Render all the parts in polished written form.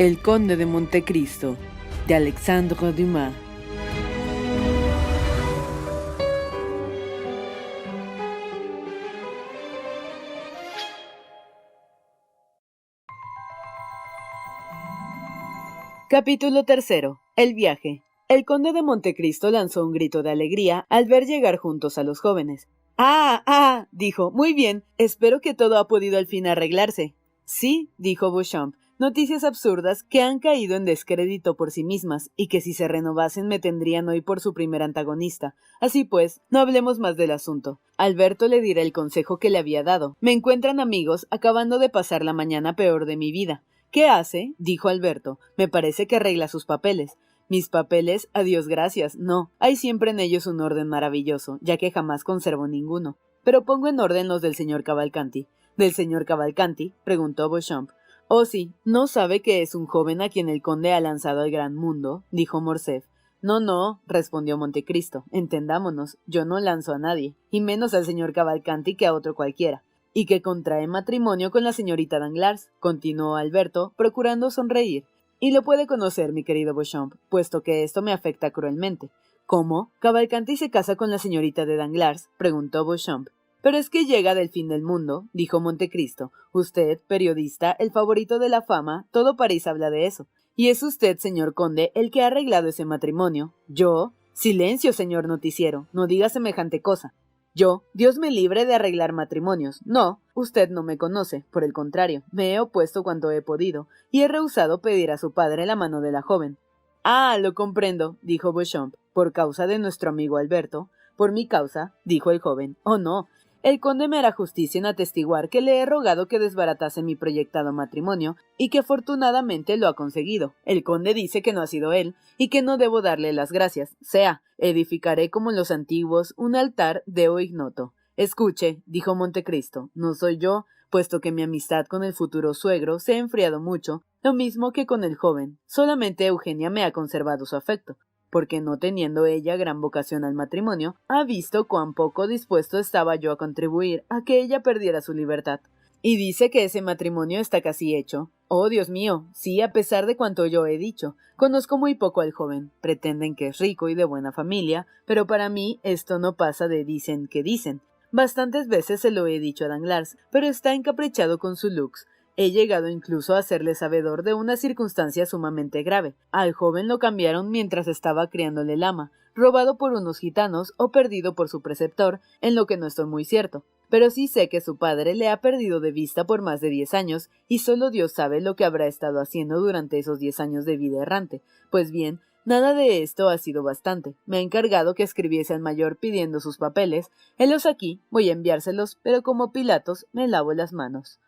El Conde de Montecristo, de Alexandre Dumas. Capítulo 3. El viaje. El conde de Montecristo lanzó un grito de alegría al ver llegar juntos a los jóvenes. ¡Ah! Dijo. Muy bien. Espero que todo ha podido al fin arreglarse. Sí, dijo Beauchamp. Noticias absurdas que han caído en descrédito por sí mismas y que si se renovasen me tendrían hoy por su primer antagonista. Así pues, no hablemos más del asunto. Alberto le dirá el consejo que le había dado. Me encuentran amigos acabando de pasar la mañana peor de mi vida. ¿Qué hace? Dijo Alberto. Me parece que arregla sus papeles. Mis papeles, a Dios gracias, no. Hay siempre en ellos un orden maravilloso, ya que jamás conservo ninguno. Pero pongo en orden los del señor Cavalcanti. ¿Del señor Cavalcanti? Preguntó Beauchamp. Oh sí, ¿no sabe que es un joven a quien el conde ha lanzado al gran mundo? Dijo Morcerf. No, respondió Montecristo. Entendámonos, yo no lanzo a nadie, y menos al señor Cavalcanti que a otro cualquiera. Y que contrae matrimonio con la señorita Danglars, continuó Alberto, procurando sonreír. Y lo puede conocer, mi querido Beauchamp, puesto que esto me afecta cruelmente. ¿Cómo? ¿Cavalcanti se casa con la señorita de Danglars? Preguntó Beauchamp. Pero es que llega del fin del mundo, dijo Montecristo. Usted, periodista, el favorito de la fama, todo París habla de eso. Y es usted, señor conde, el que ha arreglado ese matrimonio. ¿Yo? Silencio, señor noticiero, no diga semejante cosa. Yo, Dios me libre de arreglar matrimonios. No, usted no me conoce, por el contrario, me he opuesto cuanto he podido, y he rehusado pedir a su padre la mano de la joven. Ah, lo comprendo, dijo Beauchamp, por causa de nuestro amigo Alberto. Por mi causa, dijo el joven. Oh no, el conde me hará justicia en atestiguar que le he rogado que desbaratase mi proyectado matrimonio, y que afortunadamente lo ha conseguido. El conde dice que no ha sido él, y que no debo darle las gracias. Sea, edificaré como los antiguos un altar deo ignoto. Escuche, dijo Montecristo, no soy yo, puesto que mi amistad con el futuro suegro se ha enfriado mucho, lo mismo que con el joven. Solamente Eugenia me ha conservado su afecto, porque no teniendo ella gran vocación al matrimonio, ha visto cuán poco dispuesto estaba yo a contribuir a que ella perdiera su libertad. Y dice que ese matrimonio está casi hecho. Oh, Dios mío, sí, a pesar de cuanto yo he dicho. Conozco muy poco al joven. Pretenden que es rico y de buena familia, pero para mí esto no pasa de dicen que dicen. Bastantes veces se lo he dicho a Danglars, pero está encaprichado con su lux. He llegado incluso a hacerle sabedor de una circunstancia sumamente grave. Al joven lo cambiaron mientras estaba criándole el ama, robado por unos gitanos o perdido por su preceptor, en lo que no estoy muy cierto. Pero sí sé que su padre le ha perdido de vista por más de 10 años, y solo Dios sabe lo que habrá estado haciendo durante esos 10 años de vida errante. Pues bien, nada de esto ha sido bastante. Me ha encargado que escribiese al mayor pidiendo sus papeles. Helos aquí, voy a enviárselos, pero como Pilatos me lavo las manos.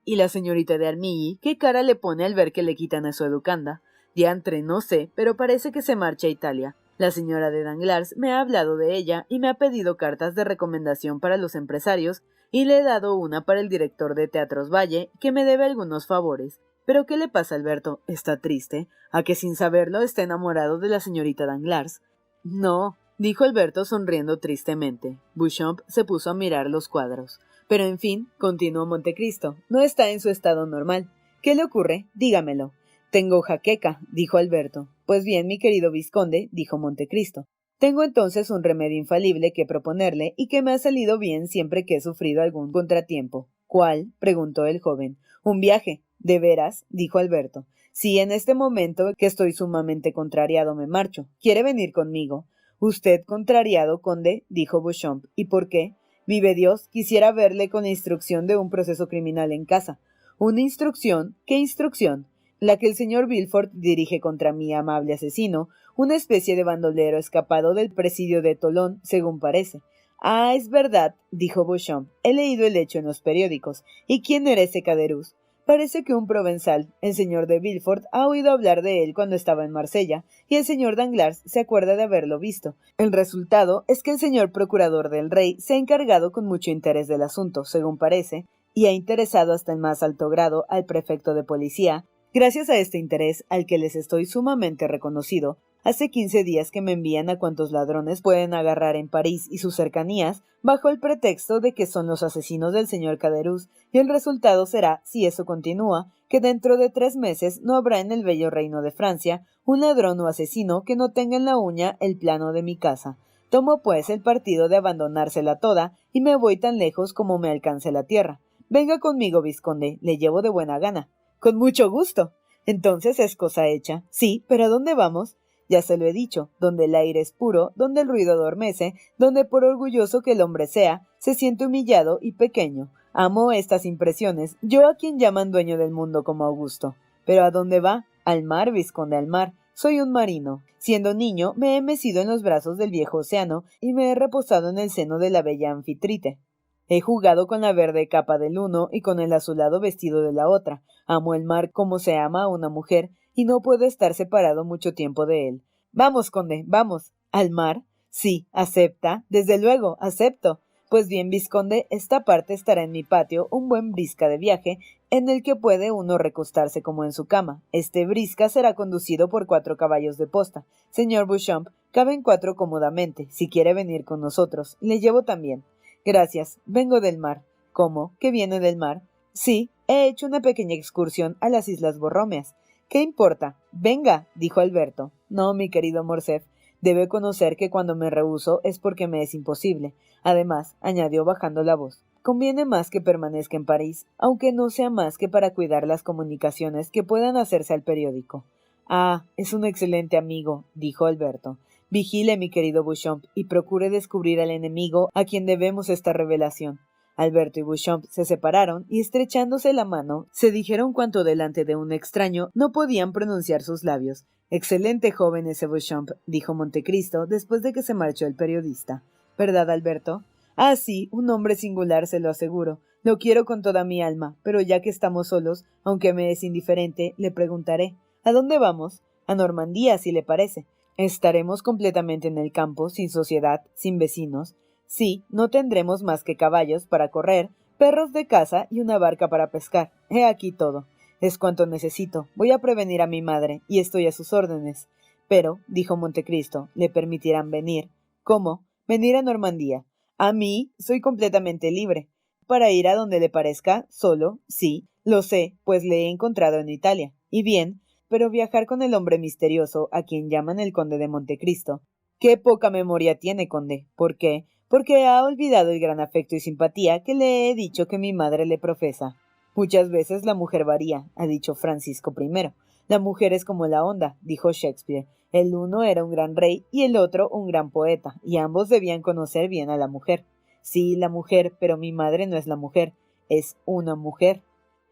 ¿Y la señorita de Armilly qué cara le pone al ver que le quitan a su educanda? Diantre, no sé, pero parece que se marcha a Italia. La señora de Danglars me ha hablado de ella y me ha pedido cartas de recomendación para los empresarios, y le he dado una para el director de Teatros Valle, que me debe algunos favores. ¿Pero qué le pasa, Alberto? ¿Está triste? ¿A que sin saberlo está enamorado de la señorita Danglars? No, dijo Alberto sonriendo tristemente. Beauchamp se puso a mirar los cuadros. Pero en fin, continuó Montecristo, no está en su estado normal. ¿Qué le ocurre? Dígamelo. Tengo jaqueca, dijo Alberto. Pues bien, mi querido vizconde, dijo Montecristo. Tengo entonces un remedio infalible que proponerle y que me ha salido bien siempre que he sufrido algún contratiempo. ¿Cuál? Preguntó el joven. Un viaje. ¿De veras? Dijo Alberto. Sí, en este momento que estoy sumamente contrariado me marcho. ¿Quiere venir conmigo? Usted contrariado, conde, dijo Beauchamp. ¿Y por qué? Vive Dios, quisiera verle con instrucción de un proceso criminal en casa. ¿Una instrucción? ¿Qué instrucción? La que el señor Villefort dirige contra mi amable asesino, una especie de bandolero escapado del presidio de Tolón, según parece. Ah, es verdad, dijo Beauchamp. He leído el hecho en los periódicos. ¿Y quién era ese Caderousse? Parece que un provenzal, el señor de Villefort, ha oído hablar de él cuando estaba en Marsella, y el señor Danglars se acuerda de haberlo visto. El resultado es que el señor procurador del rey se ha encargado con mucho interés del asunto, según parece, y ha interesado hasta el más alto grado al prefecto de policía. Gracias a este interés, al que les estoy sumamente reconocido, Hace 15 días que me envían a cuantos ladrones pueden agarrar en París y sus cercanías, bajo el pretexto de que son los asesinos del señor Caderousse, y el resultado será, si eso continúa, que dentro de 3 meses no habrá en el bello reino de Francia un ladrón o asesino que no tenga en la uña el plano de mi casa. Tomo pues el partido de abandonársela toda y me voy tan lejos como me alcance la tierra. Venga conmigo, vizconde, le llevo de buena gana. Con mucho gusto. Entonces es cosa hecha. Sí, pero ¿a dónde vamos? Ya se lo he dicho, donde el aire es puro, donde el ruido adormece, donde por orgulloso que el hombre sea, se siente humillado y pequeño. Amo estas impresiones, yo a quien llaman dueño del mundo como Augusto. ¿Pero a dónde va? Al mar, vizconde, al mar. Soy un marino. Siendo niño, me he mecido en los brazos del viejo océano y me he reposado en el seno de la bella Anfitrite. He jugado con la verde capa del uno y con el azulado vestido de la otra. Amo el mar como se ama a una mujer, y no puedo estar separado mucho tiempo de él. Vamos, conde, vamos. ¿Al mar? Sí, acepta. Desde luego, acepto. Pues bien, vizconde, esta parte estará en mi patio, un buen brisca de viaje, en el que puede uno recostarse como en su cama. Este brisca será conducido por 4 caballos de posta. Señor Beauchamp, caben 4 cómodamente. Si quiere venir con nosotros, le llevo también. Gracias, vengo del mar. ¿Cómo? ¿Que viene del mar? Sí, he hecho una pequeña excursión a las Islas Borromeas. ¿Qué importa? Venga, dijo Alberto. No, mi querido Morcerf, debe conocer que cuando me rehúso es porque me es imposible. Además, añadió bajando la voz, conviene más que permanezca en París, aunque no sea más que para cuidar las comunicaciones que puedan hacerse al periódico. Ah, es un excelente amigo, dijo Alberto. Vigile, mi querido Beauchamp, y procure descubrir al enemigo a quien debemos esta revelación. Alberto y Beauchamp se separaron y, estrechándose la mano, se dijeron cuanto delante de un extraño no podían pronunciar sus labios. Excelente joven ese Beauchamp, dijo Montecristo después de que se marchó el periodista. ¿Verdad, Alberto? Ah, sí, un hombre singular, se lo aseguro. Lo quiero con toda mi alma, pero ya que estamos solos, aunque me es indiferente, le preguntaré. ¿A dónde vamos? A Normandía, si le parece. Estaremos completamente en el campo, sin sociedad, sin vecinos. Sí, no tendremos más que caballos para correr, perros de caza y una barca para pescar. He aquí todo. Es cuanto necesito. Voy a prevenir a mi madre, y estoy a sus órdenes. Pero, dijo Montecristo, le permitirán venir. ¿Cómo? Venir a Normandía. A mí soy completamente libre. Para ir a donde le parezca, solo, sí, lo sé, pues le he encontrado en Italia. Y bien, pero viajar con el hombre misterioso, a quien llaman el conde de Montecristo. Qué poca memoria tiene, conde. ¿Por qué? Porque ha olvidado el gran afecto y simpatía que le he dicho que mi madre le profesa. Muchas veces la mujer varía, ha dicho Francisco I. La mujer es como la onda, dijo Shakespeare. El uno era un gran rey y el otro un gran poeta, y ambos debían conocer bien a la mujer. Sí, la mujer, pero mi madre no es la mujer, es una mujer.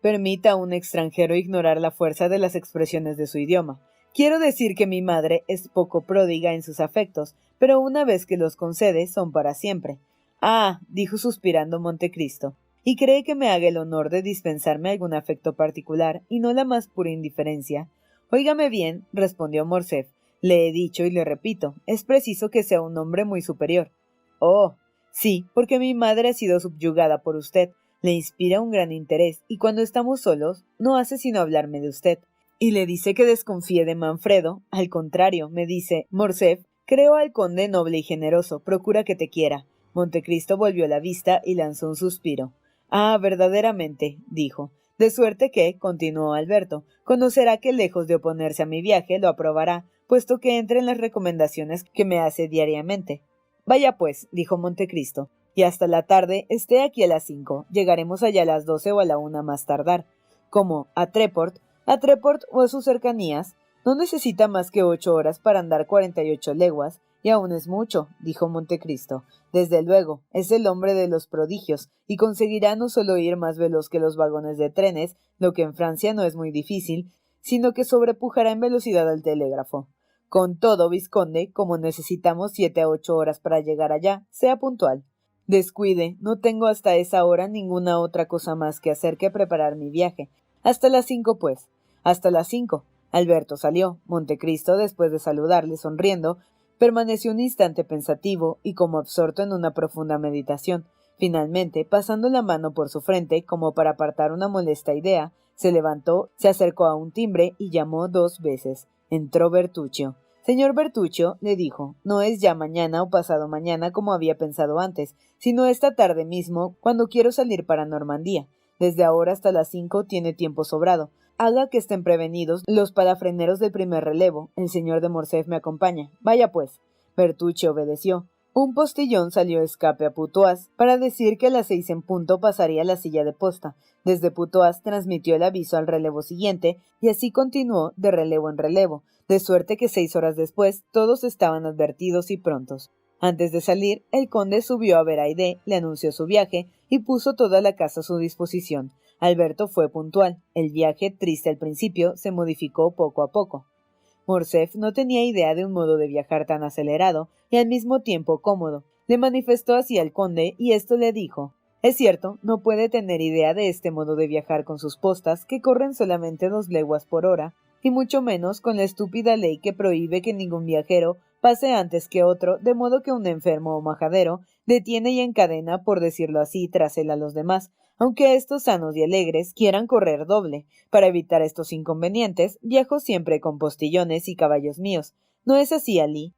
Permita a un extranjero ignorar la fuerza de las expresiones de su idioma. Quiero decir que mi madre es poco pródiga en sus afectos, pero una vez que los concede son para siempre. Ah, dijo suspirando Montecristo, ¿y cree que me haga el honor de dispensarme algún afecto particular y no la más pura indiferencia? Óigame bien, respondió Morcerf, le he dicho y le repito, es preciso que sea un hombre muy superior. Oh, sí, porque mi madre ha sido subyugada por usted, le inspira un gran interés y cuando estamos solos no hace sino hablarme de usted. Y le dice que desconfíe de Manfredo. Al contrario, me dice, Morcerf, creo al conde noble y generoso, procura que te quiera. Montecristo volvió la vista y lanzó un suspiro. Ah, verdaderamente, dijo. De suerte que, continuó Alberto, conocerá que lejos de oponerse a mi viaje lo aprobará, puesto que entre en las recomendaciones que me hace diariamente. Vaya pues, dijo Montecristo, y hasta la tarde esté aquí a las 5. Llegaremos allá a las 12 o a la 1 más tardar. Como a Treport o a sus cercanías, no necesita más que 8 horas para andar 48 leguas, y aún es mucho, dijo Montecristo. Desde luego, es el hombre de los prodigios, y conseguirá no solo ir más veloz que los vagones de trenes, lo que en Francia no es muy difícil, sino que sobrepujará en velocidad al telégrafo. Con todo, vizconde, como necesitamos 7 a 8 horas para llegar allá, sea puntual. Descuide, no tengo hasta esa hora ninguna otra cosa más que hacer que preparar mi viaje. Hasta las 5, pues. Hasta las 5. Alberto salió. Montecristo, después de saludarle sonriendo, permaneció un instante pensativo y como absorto en una profunda meditación. Finalmente, pasando la mano por su frente como para apartar una molesta idea, se levantó, se acercó a un timbre y llamó 2 veces. Entró Bertuccio. Señor Bertuccio, le dijo, no es ya mañana o pasado mañana como había pensado antes, sino esta tarde mismo, cuando quiero salir para Normandía. Desde ahora hasta las 5 tiene tiempo sobrado. Haga que estén prevenidos los palafreneros del primer relevo. El señor de Morcerf me acompaña. Vaya pues. Bertuccio obedeció. Un postillón salió a escape a Putois para decir que a las 6 en punto pasaría la silla de posta. Desde Putois transmitió el aviso al relevo siguiente y así continuó de relevo en relevo, de suerte que 6 horas después todos estaban advertidos y prontos. Antes de salir, el conde subió a ver a Haydée, le anunció su viaje y puso toda la casa a su disposición. Alberto fue puntual. El viaje, triste al principio, se modificó poco a poco. Morcerf no tenía idea de un modo de viajar tan acelerado y al mismo tiempo cómodo. Le manifestó así al conde y esto le dijo: «Es cierto, no puede tener idea de este modo de viajar con sus postas que corren solamente 2 leguas por hora, y mucho menos con la estúpida ley que prohíbe que ningún viajero pase antes que otro, de modo que un enfermo o majadero detiene y encadena, por decirlo así, tras él a los demás, aunque estos sanos y alegres quieran correr doble. Para evitar estos inconvenientes, viajo siempre con postillones y caballos míos. ¿No es así, Alí?»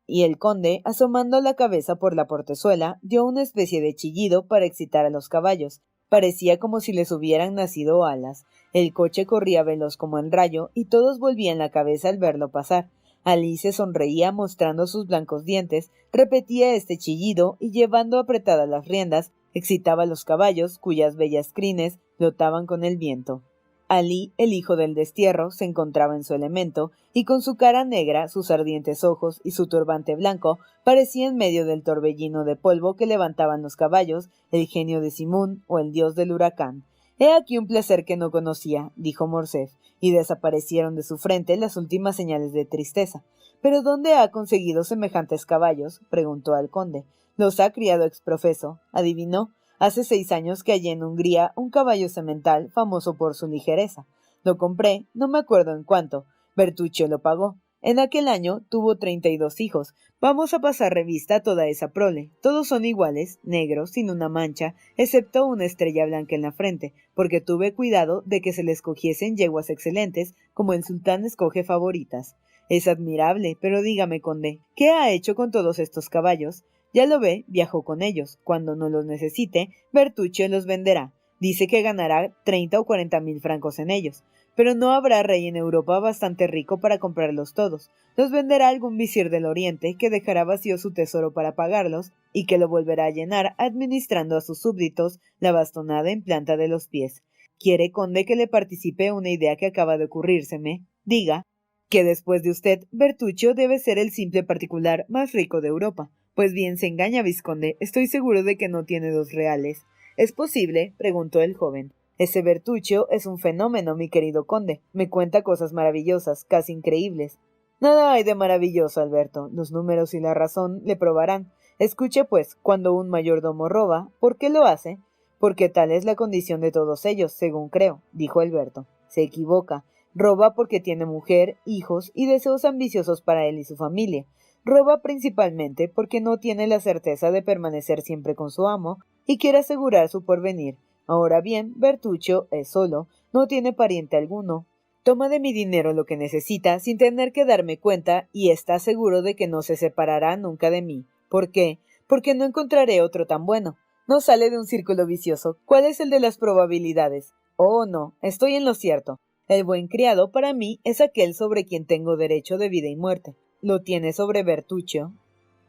Y el conde, asomando la cabeza por la portezuela, dio una especie de chillido para excitar a los caballos. Parecía como si les hubieran nacido alas. El coche corría veloz como el rayo, y todos volvían la cabeza al verlo pasar. Alí se sonreía mostrando sus blancos dientes, repetía este chillido y, llevando apretadas las riendas, excitaba a los caballos, cuyas bellas crines flotaban con el viento. Alí, el hijo del destierro, se encontraba en su elemento, y con su cara negra, sus ardientes ojos y su turbante blanco, parecía en medio del torbellino de polvo que levantaban los caballos, el genio de Simón o el dios del huracán. «He aquí un placer que no conocía», dijo Morcerf, y desaparecieron de su frente las últimas señales de tristeza. «¿Pero dónde ha conseguido semejantes caballos?», preguntó al conde. «Los ha criado exprofeso», adivinó. «Hace 6 años que hallé en Hungría un caballo semental famoso por su ligereza. Lo compré, no me acuerdo en cuánto. Bertuccio lo pagó. En aquel año tuvo 32 hijos. Vamos a pasar revista a toda esa prole. Todos son iguales, negros, sin una mancha, excepto una estrella blanca en la frente, porque tuve cuidado de que se les cogiesen yeguas excelentes, como el sultán escoge favoritas. Es admirable, pero dígame, conde, ¿qué ha hecho con todos estos caballos? Ya lo ve, viajó con ellos. Cuando no los necesite, Bertuccio los venderá. Dice que ganará 30 o 40.000 francos en ellos. Pero no habrá rey en Europa bastante rico para comprarlos todos. Los venderá algún visir del Oriente, que dejará vacío su tesoro para pagarlos, y que lo volverá a llenar administrando a sus súbditos la bastonada en planta de los pies. ¿Quiere, conde, que le participe una idea que acaba de ocurrírseme? Diga que después de usted, Bertuccio debe ser el simple particular más rico de Europa. Pues bien, se engaña, vizconde. Estoy seguro de que no tiene 2 reales. ¿Es posible?, preguntó el joven. Ese Bertuccio es un fenómeno, mi querido conde. Me cuenta cosas maravillosas, casi increíbles. Nada hay de maravilloso, Alberto. Los números y la razón le probarán. Escuche, pues, cuando un mayordomo roba, ¿por qué lo hace? Porque tal es la condición de todos ellos, según creo, dijo Alberto. Se equivoca. Roba porque tiene mujer, hijos y deseos ambiciosos para él y su familia. Roba principalmente porque no tiene la certeza de permanecer siempre con su amo y quiere asegurar su porvenir. Ahora bien, Bertuccio es solo, no tiene pariente alguno. Toma de mi dinero lo que necesita sin tener que darme cuenta y está seguro de que no se separará nunca de mí. ¿Por qué? Porque no encontraré otro tan bueno. No sale de un círculo vicioso. ¿Cuál es el de las probabilidades? Oh, no, estoy en lo cierto. El buen criado para mí es aquel sobre quien tengo derecho de vida y muerte. ¿Lo tiene sobre Bertuccio?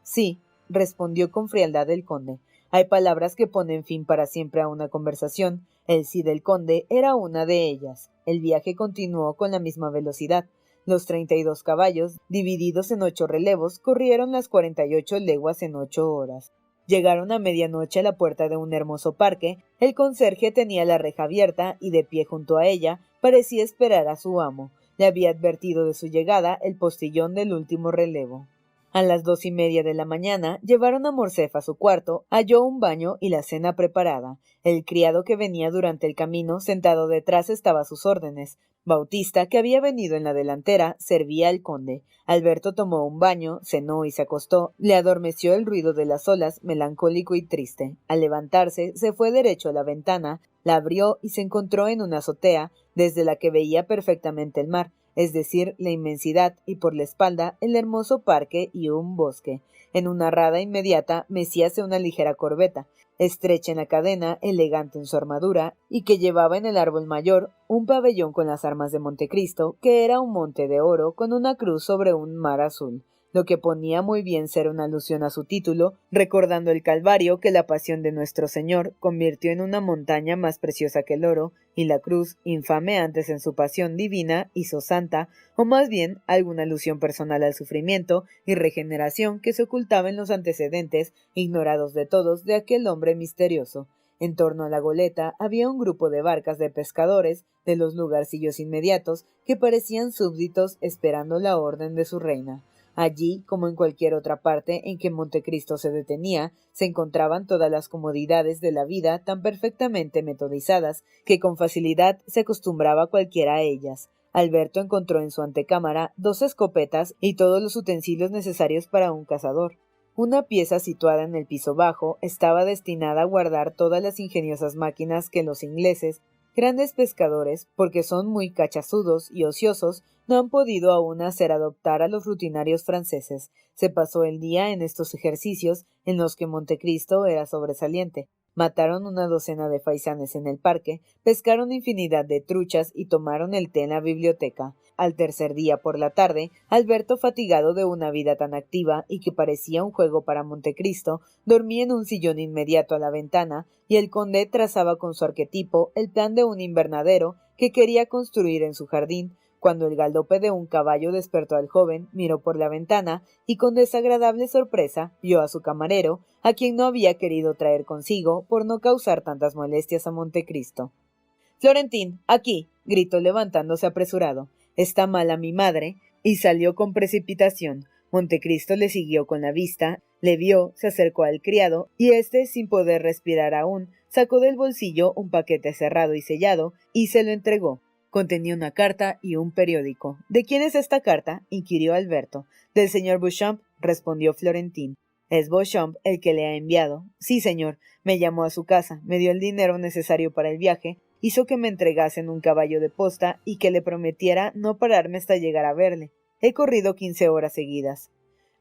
Sí, respondió con frialdad el conde. Hay palabras que ponen fin para siempre a una conversación. El sí del conde era una de ellas. El viaje continuó con la misma velocidad. Los 32 caballos, divididos en 8 relevos, corrieron las 48 leguas en 8 horas. Llegaron a medianoche a la puerta de un hermoso parque. El conserje tenía la reja abierta y de pie junto a ella parecía esperar a su amo. Le había advertido de su llegada el postillón del último relevo. A las 2:30 de la mañana llevaron a Morcerf a su cuarto, halló un baño y la cena preparada. El criado que venía durante el camino sentado detrás estaba a sus órdenes. Bautista, que había venido en la delantera, servía al conde. Alberto tomó un baño, cenó y se acostó. Le adormeció el ruido de las olas, melancólico y triste. Al levantarse, se fue derecho a la ventana, la abrió y se encontró en una azotea, desde la que veía perfectamente el mar. es decir, la inmensidad, y por la espalda el hermoso parque y un bosque. En una rada inmediata mecíase una ligera corbeta, estrecha en la cadena, elegante en su armadura, y que llevaba en el árbol mayor un pabellón con las armas de Montecristo, que era un monte de oro con una cruz sobre un mar azul, lo que ponía muy bien ser una alusión a su título, recordando el Calvario que la pasión de nuestro Señor convirtió en una montaña más preciosa que el oro, y la cruz, infame antes en su pasión divina, hizo santa, o más bien alguna alusión personal al sufrimiento y regeneración que se ocultaba en los antecedentes, ignorados de todos, de aquel hombre misterioso. En torno a la goleta había un grupo de barcas de pescadores de los lugarcillos inmediatos que parecían súbditos esperando la orden de su reina. Allí, como en cualquier otra parte en que Montecristo se detenía, se encontraban todas las comodidades de la vida tan perfectamente metodizadas que con facilidad se acostumbraba cualquiera a ellas. Alberto encontró en su antecámara 2 escopetas y todos los utensilios necesarios para un cazador. Una pieza situada en el piso bajo estaba destinada a guardar todas las ingeniosas máquinas que los ingleses, grandes pescadores, porque son muy cachazudos y ociosos, no han podido aún hacer adoptar a los rutinarios franceses. Se pasó el día en estos ejercicios, en los que Montecristo era sobresaliente. Mataron una docena de faisanes en el parque, pescaron infinidad de truchas y tomaron el té en la biblioteca. Al tercer día por la tarde, Alberto, fatigado de una vida tan activa y que parecía un juego para Montecristo, dormía en un sillón inmediato a la ventana, y el conde trazaba con su arquetipo el plan de un invernadero que quería construir en su jardín, cuando el galope de un caballo despertó al joven, miró por la ventana y con desagradable sorpresa vio a su camarero, a quien no había querido traer consigo por no causar tantas molestias a Montecristo. —Florentín, aquí —gritó levantándose apresurado—, está mala mi madre, y salió con precipitación. Montecristo le siguió con la vista, le vio, se acercó al criado, y éste, sin poder respirar aún, sacó del bolsillo un paquete cerrado y sellado, y se lo entregó. Contenía una carta y un periódico. —¿De quién es esta carta? —inquirió Alberto. —Del señor Beauchamp —respondió Florentín—. —¿Es Beauchamp el que le ha enviado? —Sí, señor. Me llamó a su casa, me dio el dinero necesario para el viaje, hizo que me entregasen un caballo de posta y que le prometiera no pararme hasta llegar a verle. He corrido 15 horas seguidas.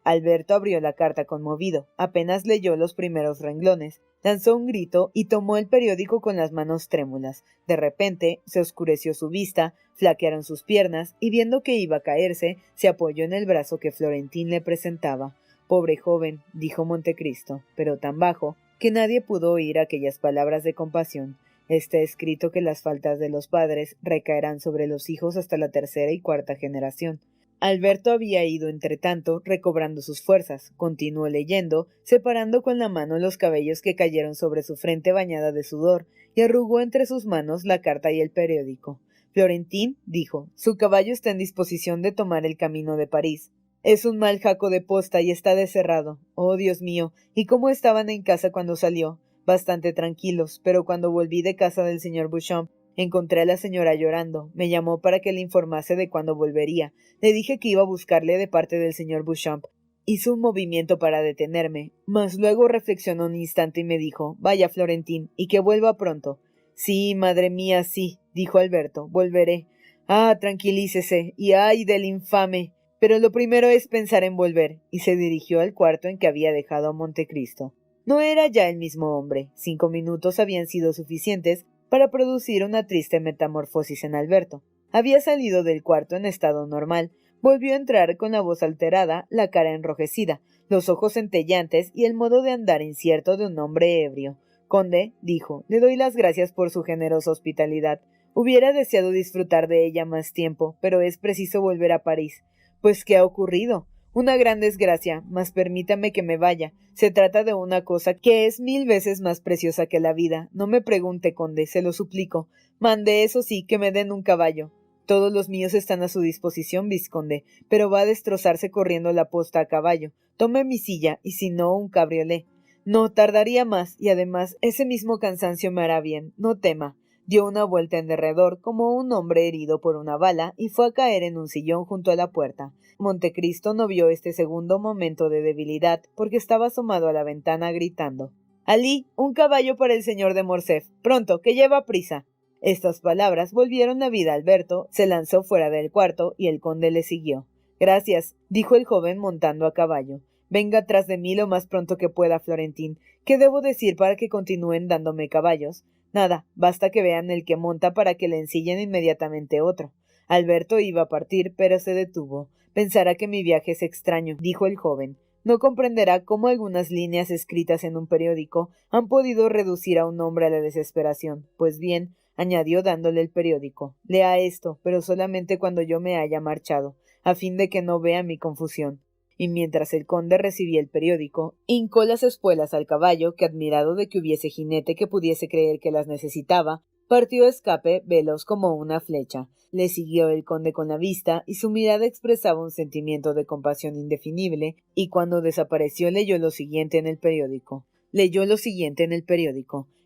Alberto abrió la carta conmovido. Apenas leyó los primeros renglones, lanzó un grito y tomó el periódico con las manos trémulas. De repente se oscureció su vista, flaquearon sus piernas y viendo que iba a caerse, se apoyó en el brazo que Florentín le presentaba. —Pobre joven —dijo Montecristo, pero tan bajo que nadie pudo oír aquellas palabras de compasión—. Está escrito que las faltas de los padres recaerán sobre los hijos hasta la 3ª y 4ª generación. Alberto había ido, entretanto, recobrando sus fuerzas. Continuó leyendo, separando con la mano los cabellos que cayeron sobre su frente bañada de sudor, y arrugó entre sus manos la carta y el periódico. —Florentín —dijo—, su caballo está en disposición de tomar el camino de París. Es un mal jaco de posta y está desherrado. Oh, Dios mío, ¿y cómo estaban en casa cuando salió? Bastante tranquilos, pero cuando volví de casa del señor Beauchamp, encontré a la señora llorando. Me llamó para que le informase de cuándo volvería. Le dije que iba a buscarle de parte del señor Beauchamp. Hizo un movimiento para detenerme, mas luego reflexionó un instante y me dijo: «Vaya, Florentín, y que vuelva pronto». «Sí, madre mía, sí», dijo Alberto, «volveré». «Ah, tranquilícese, y ay del infame. Pero lo primero es pensar en volver», y se dirigió al cuarto en que había dejado a Montecristo. No era ya el mismo hombre. 5 minutos habían sido suficientes para producir una triste metamorfosis en Alberto. Había salido del cuarto en estado normal, volvió a entrar con la voz alterada, la cara enrojecida, los ojos centelleantes y el modo de andar incierto de un hombre ebrio. «Conde», dijo, «le doy las gracias por su generosa hospitalidad. Hubiera deseado disfrutar de ella más tiempo, pero es preciso volver a París». «Pues, ¿qué ha ocurrido?» «Una gran desgracia, mas permítame que me vaya. Se trata de una cosa que es 1000 veces más preciosa que la vida. No me pregunte, conde, se lo suplico. Mande, eso sí, que me den un caballo». «Todos los míos están a su disposición, vizconde, pero va a destrozarse corriendo la posta a caballo. Tome mi silla, y si no, un cabriolé». «No, tardaría más, y además ese mismo cansancio me hará bien. No tema». Dio una vuelta en derredor como un hombre herido por una bala y fue a caer en un sillón junto a la puerta. Montecristo no vio este segundo momento de debilidad porque estaba asomado a la ventana gritando: «Alí, un caballo para el señor de Morcerf. Pronto, que lleva prisa». Estas palabras volvieron a vida a Alberto, se lanzó fuera del cuarto y el conde le siguió. Gracias, dijo el joven montando a caballo. Venga tras de mí lo más pronto que pueda, Florentín. ¿Qué debo decir para que continúen dándome caballos? Nada, basta que vean el que monta para que le ensillen inmediatamente otro. Alberto iba a partir, pero se detuvo. Pensará que mi viaje es extraño, dijo el joven. No comprenderá cómo algunas líneas escritas en un periódico han podido reducir a un hombre a la desesperación. Pues bien, añadió dándole el periódico, lea esto, pero solamente cuando yo me haya marchado, a fin de que no vea mi confusión. Y mientras el conde recibía el periódico, hincó las espuelas al caballo, que admirado de que hubiese jinete que pudiese creer que las necesitaba, partió a escape veloz como una flecha. Le siguió el conde con la vista, y su mirada expresaba un sentimiento de compasión indefinible, y cuando desapareció leyó lo siguiente en el periódico.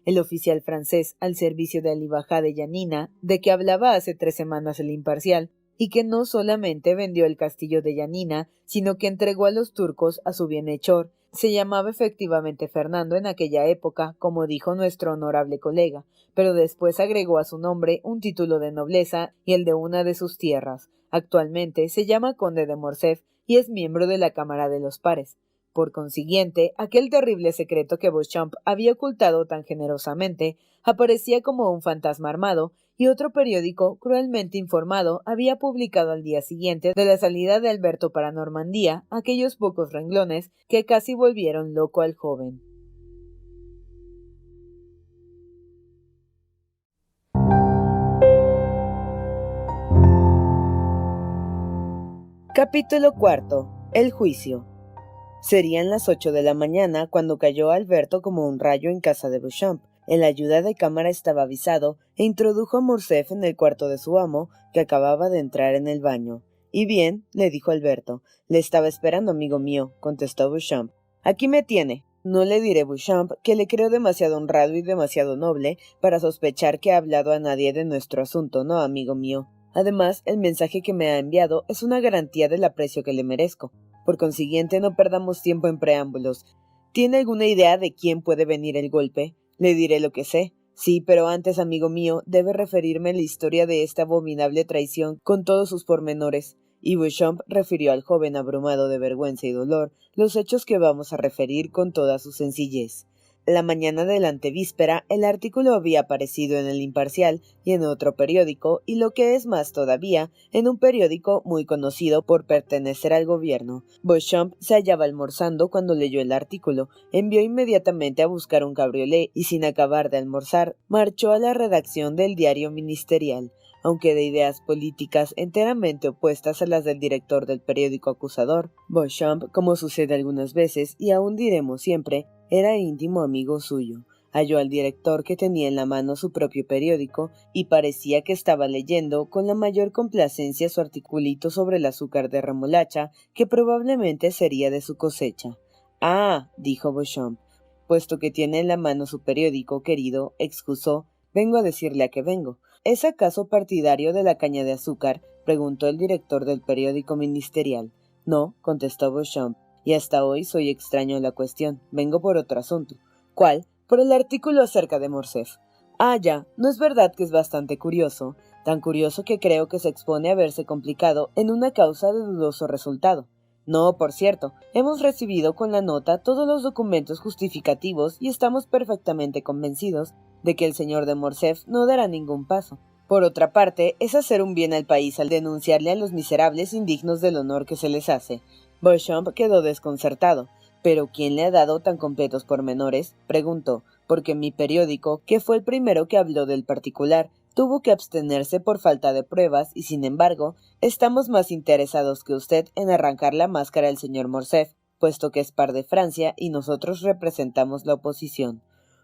El oficial francés al servicio de Ali Bajá de Yanina, de que hablaba hace 3 semanas el Imparcial, y que no solamente vendió el castillo de Yanina, sino que entregó a los turcos a su bienhechor. Se llamaba efectivamente Fernando en aquella época, como dijo nuestro honorable colega, pero después agregó a su nombre un título de nobleza y el de una de sus tierras. Actualmente se llama conde de Morcerf y es miembro de la Cámara de los Pares. Por consiguiente, aquel terrible secreto que Beauchamp había ocultado tan generosamente aparecía como un fantasma armado, y otro periódico, cruelmente informado, había publicado al día siguiente de la salida de Alberto para Normandía aquellos pocos renglones que casi volvieron loco al joven. Capítulo cuarto. El juicio. Serían las 8 de la mañana cuando cayó Alberto como un rayo en casa de Beauchamp. El ayuda de cámara estaba avisado e introdujo a Morcerf en el cuarto de su amo, que acababa de entrar en el baño. «Y bien», le dijo Alberto. «Le estaba esperando, amigo mío», contestó Beauchamp. «Aquí me tiene». No le diré, Beauchamp, que le creo demasiado honrado y demasiado noble para sospechar que ha hablado a nadie de nuestro asunto, ¿no, amigo mío? Además, el mensaje que me ha enviado es una garantía del aprecio que le merezco. Por consiguiente, no perdamos tiempo en preámbulos. ¿Tiene alguna idea de quién puede venir el golpe? Le diré lo que sé. Sí, pero antes, amigo mío, debe referirme la historia de esta abominable traición con todos sus pormenores. Y Beauchamp refirió al joven abrumado de vergüenza y dolor los hechos que vamos a referir con toda su sencillez. La mañana de la antevíspera, el artículo había aparecido en el Imparcial y en otro periódico, y lo que es más todavía, en un periódico muy conocido por pertenecer al gobierno. Beauchamp se hallaba almorzando cuando leyó el artículo, envió inmediatamente a buscar un cabriolé y, sin acabar de almorzar, marchó a la redacción del diario ministerial. Aunque de ideas políticas enteramente opuestas a las del director del periódico acusador, Beauchamp, como sucede algunas veces, y aún diremos siempre, era íntimo amigo suyo. Halló al director, que tenía en la mano su propio periódico, y parecía que estaba leyendo con la mayor complacencia su articulito sobre el azúcar de remolacha, que probablemente sería de su cosecha. «Ah», dijo Beauchamp, «puesto que tiene en la mano su periódico, querido, excusó, vengo a decirle a qué vengo». «¿Es acaso partidario de la caña de azúcar?», preguntó el director del periódico ministerial. «No», contestó Beauchamp, «y hasta hoy soy extraño a la cuestión. Vengo por otro asunto». «¿Cuál?». «Por el artículo acerca de Morcerf». «Ah, ya, ¿no es verdad que es bastante curioso? Tan curioso que creo que se expone a verse complicado en una causa de dudoso resultado». «No, por cierto, hemos recibido con la nota todos los documentos justificativos y estamos perfectamente convencidos de que el señor de Morcerf no dará ningún paso. Por otra parte, es hacer un bien al país al denunciarle a los miserables indignos del honor que se les hace». Beauchamp quedó desconcertado. «¿Pero quién le ha dado tan completos pormenores?», preguntó, «porque mi periódico, que fue el primero que habló del particular, tuvo que abstenerse por falta de pruebas y, sin embargo, estamos más interesados que usted en arrancar la máscara al señor Morcerf, puesto que es par de Francia y nosotros representamos la oposición».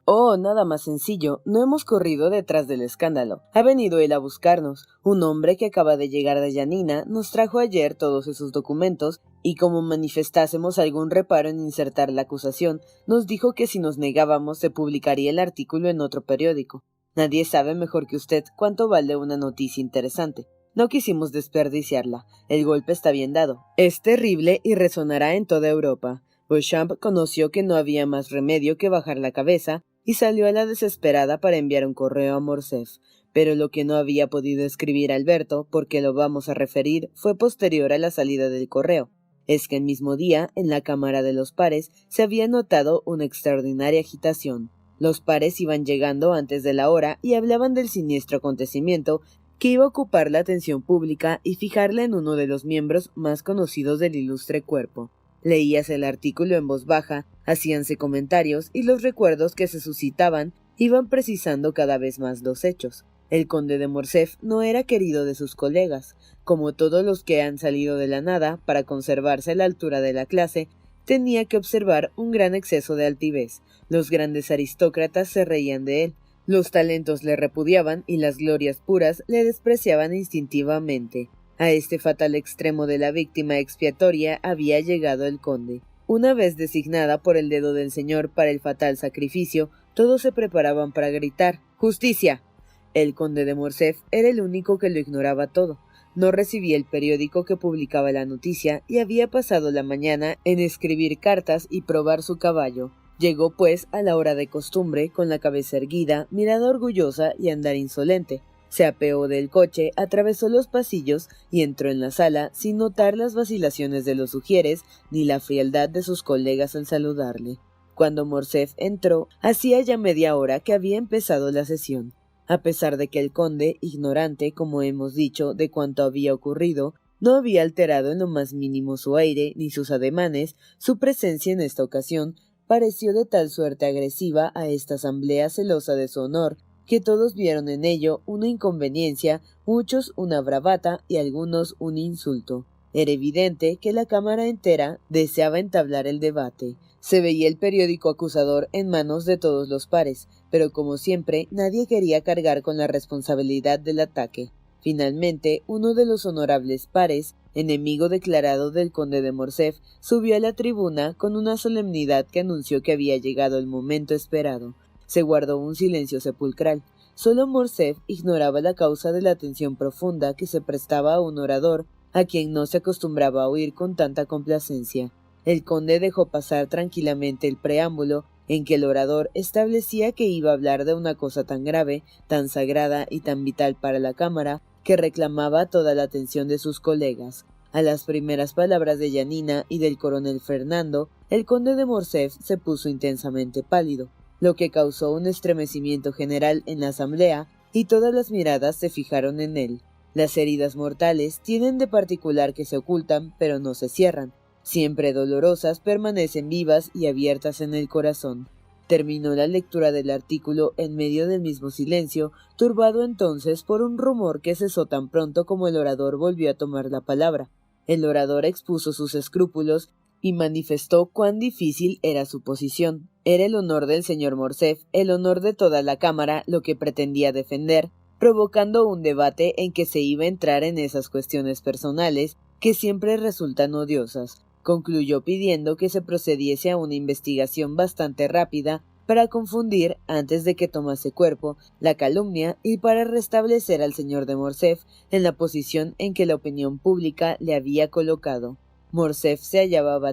«Oh, nada más sencillo. No hemos corrido detrás del escándalo. Ha venido él a buscarnos. Un hombre que acaba de llegar de Yanina nos trajo ayer todos esos documentos y, como manifestásemos algún reparo en insertar la acusación, nos dijo que si nos negábamos se publicaría el artículo en otro periódico. Nadie sabe mejor que usted cuánto vale una noticia interesante. No quisimos desperdiciarla. El golpe está bien dado. Es terrible y resonará en toda Europa». Beauchamp conoció que no había más remedio que bajar la cabeza y salió a la desesperada para enviar un correo a Morcerf. Pero lo que no había podido escribir Alberto, porque lo vamos a referir, fue posterior a la salida del correo. Es que el mismo día, en la Cámara de los Pares, se había notado una extraordinaria agitación. Los pares iban llegando antes de la hora y hablaban del siniestro acontecimiento que iba a ocupar la atención pública y fijarla en uno de los miembros más conocidos del ilustre cuerpo. Leíase el artículo en voz baja, hacíanse comentarios y los recuerdos que se suscitaban iban precisando cada vez más los hechos. El conde de Morcerf no era querido de sus colegas. Como todos los que han salido de la nada para conservarse a la altura de la clase, tenía que observar un gran exceso de altivez. Los grandes aristócratas se reían de él, los talentos le repudiaban y las glorias puras le despreciaban instintivamente. A este fatal extremo de la víctima expiatoria había llegado el conde. Una vez designada por el dedo del señor para el fatal sacrificio, todos se preparaban para gritar ¡Justicia! El conde de Morcerf era el único que lo ignoraba todo. No recibía el periódico que publicaba la noticia y había pasado la mañana en escribir cartas y probar su caballo. Llegó, pues, a la hora de costumbre, con la cabeza erguida, mirada orgullosa y andar insolente. Se apeó del coche, atravesó los pasillos y entró en la sala sin notar las vacilaciones de los sugieres ni la frialdad de sus colegas al saludarle. Cuando Morcerf entró, hacía ya media hora que había empezado la sesión. A pesar de que el conde, ignorante, como hemos dicho, de cuanto había ocurrido, no había alterado en lo más mínimo su aire ni sus ademanes, su presencia en esta ocasión pareció de tal suerte agresiva a esta asamblea celosa de su honor, que todos vieron en ello una inconveniencia, muchos una bravata y algunos un insulto. Era evidente que la cámara entera deseaba entablar el debate. Se veía el periódico acusador en manos de todos los pares, pero como siempre nadie quería cargar con la responsabilidad del ataque. Finalmente, uno de los honorables pares, enemigo declarado del conde de Morcerf, subió a la tribuna con una solemnidad que anunció que había llegado el momento esperado. Se guardó un silencio sepulcral. Solo Morcerf ignoraba la causa de la atención profunda que se prestaba a un orador a quien no se acostumbraba a oír con tanta complacencia. El conde dejó pasar tranquilamente el preámbulo en que el orador establecía que iba a hablar de una cosa tan grave, tan sagrada y tan vital para la cámara, que reclamaba toda la atención de sus colegas. A las primeras palabras de Yanina y del coronel Fernando, el conde de Morcerf se puso intensamente pálido, lo que causó un estremecimiento general en la asamblea y todas las miradas se fijaron en él. Las heridas mortales tienen de particular que se ocultan, pero no se cierran. Siempre dolorosas, permanecen vivas y abiertas en el corazón. Terminó la lectura del artículo en medio del mismo silencio, turbado entonces por un rumor que cesó tan pronto como el orador volvió a tomar la palabra. El orador expuso sus escrúpulos y manifestó cuán difícil era su posición. Era el honor del señor Morcerf, el honor de toda la cámara, lo que pretendía defender, provocando un debate en que se iba a entrar en esas cuestiones personales que siempre resultan odiosas. Concluyó pidiendo que se procediese a una investigación bastante rápida para confundir, antes de que tomase cuerpo, la calumnia y para restablecer al señor de Morcerf en la posición en que la opinión pública le había colocado. Morcerf se hallaba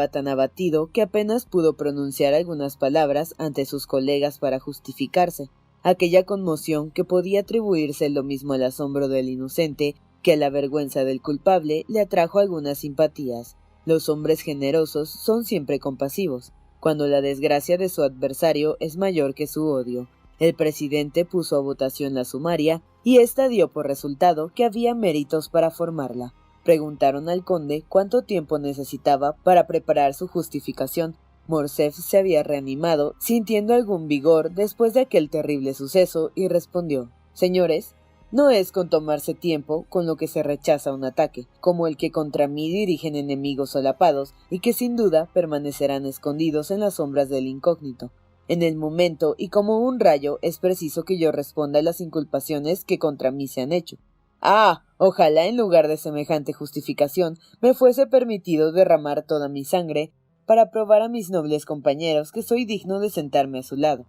tan abatido que apenas pudo pronunciar algunas palabras ante sus colegas para justificarse. Aquella conmoción, que podía atribuirse lo mismo al asombro del inocente que a la vergüenza del culpable, le atrajo algunas simpatías. Los hombres generosos son siempre compasivos, cuando la desgracia de su adversario es mayor que su odio. El presidente puso a votación la sumaria, y ésta dio por resultado que había méritos para formarla. Preguntaron al conde cuánto tiempo necesitaba para preparar su justificación. Morcerf se había reanimado, sintiendo algún vigor después de aquel terrible suceso, y respondió: «Señores, no es con tomarse tiempo con lo que se rechaza un ataque, como el que contra mí dirigen enemigos solapados, y que sin duda permanecerán escondidos en las sombras del incógnito. En el momento, y como un rayo, es preciso que yo responda a las inculpaciones que contra mí se han hecho. ¡Ah! Ojalá en lugar de semejante justificación me fuese permitido derramar toda mi sangre para probar a mis nobles compañeros que soy digno de sentarme a su lado».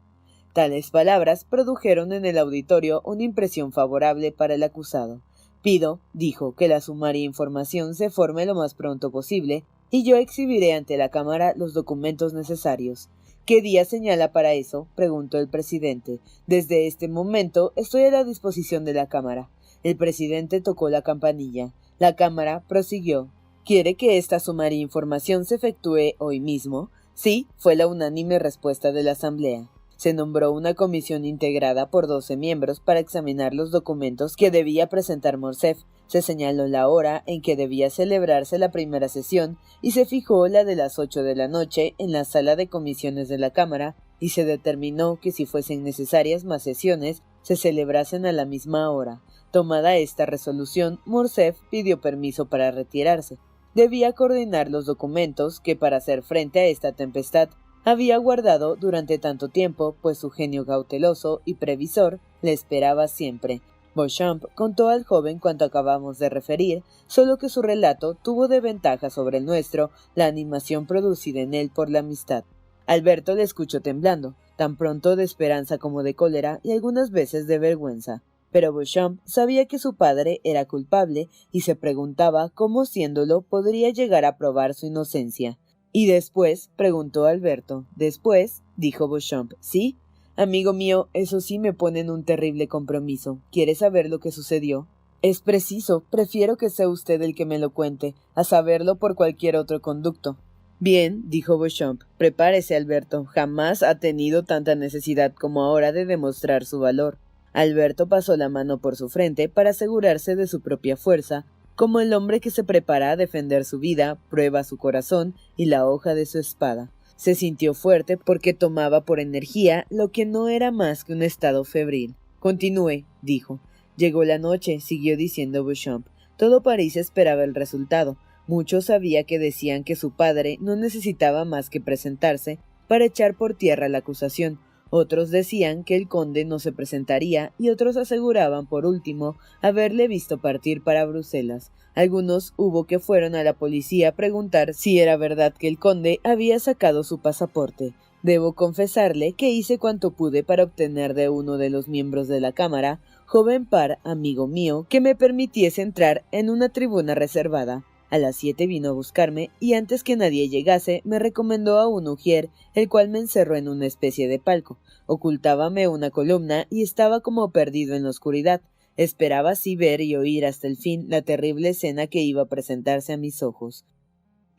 Tales palabras produjeron en el auditorio una impresión favorable para el acusado. «Pido», dijo, «que la sumaria información se forme lo más pronto posible, y yo exhibiré ante la cámara los documentos necesarios». ¿Qué día señala para eso?, preguntó el presidente. Desde este momento estoy a la disposición de la Cámara. El presidente tocó la campanilla. La Cámara prosiguió. ¿Quiere que esta sumaria información se efectúe hoy mismo? Sí, fue la unánime respuesta de la Asamblea. Se nombró una comisión integrada por 12 miembros para examinar los documentos que debía presentar Morcerf. Se señaló la hora en que debía celebrarse la primera sesión y se fijó la de las 8 de la noche en la sala de comisiones de la Cámara y se determinó que si fuesen necesarias más sesiones, se celebrasen a la misma hora. Tomada esta resolución, Morcerf pidió permiso para retirarse. Debía coordinar los documentos que, para hacer frente a esta tempestad, había guardado durante tanto tiempo, pues su genio cauteloso y previsor le esperaba siempre. Beauchamp contó al joven cuanto acabamos de referir, solo que su relato tuvo de ventaja sobre el nuestro la animación producida en él por la amistad. Alberto le escuchó temblando, tan pronto de esperanza como de cólera y algunas veces de vergüenza. Pero Beauchamp sabía que su padre era culpable y se preguntaba cómo, siéndolo, podría llegar a probar su inocencia. —¿Y después? —preguntó Alberto. —¿Después? —dijo Beauchamp—. —¿Sí? Amigo mío, eso sí me pone en un terrible compromiso. ¿Quiere saber lo que sucedió? —Es preciso. Prefiero que sea usted el que me lo cuente, a saberlo por cualquier otro conducto. —Bien —dijo Beauchamp—, prepárese, Alberto. Jamás ha tenido tanta necesidad como ahora de demostrar su valor. Alberto pasó la mano por su frente para asegurarse de su propia fuerza, como el hombre que se prepara a defender su vida, prueba su corazón y la hoja de su espada. Se sintió fuerte porque tomaba por energía lo que no era más que un estado febril. —Continúe —dijo. Llegó la noche —siguió diciendo Beauchamp—. Todo París esperaba el resultado. Muchos había que decían que su padre no necesitaba más que presentarse para echar por tierra la acusación. Otros decían que el conde no se presentaría y otros aseguraban, por último, haberle visto partir para Bruselas. Algunos hubo que fueron a la policía a preguntar si era verdad que el conde había sacado su pasaporte. Debo confesarle que hice cuanto pude para obtener de uno de los miembros de la Cámara, joven par, amigo mío, que me permitiese entrar en una tribuna reservada. A las 7 vino a buscarme y antes que nadie llegase me recomendó a un ujier, el cual me encerró en una especie de palco. Ocultábame una columna y estaba como perdido en la oscuridad. Esperaba así ver y oír hasta el fin la terrible escena que iba a presentarse a mis ojos.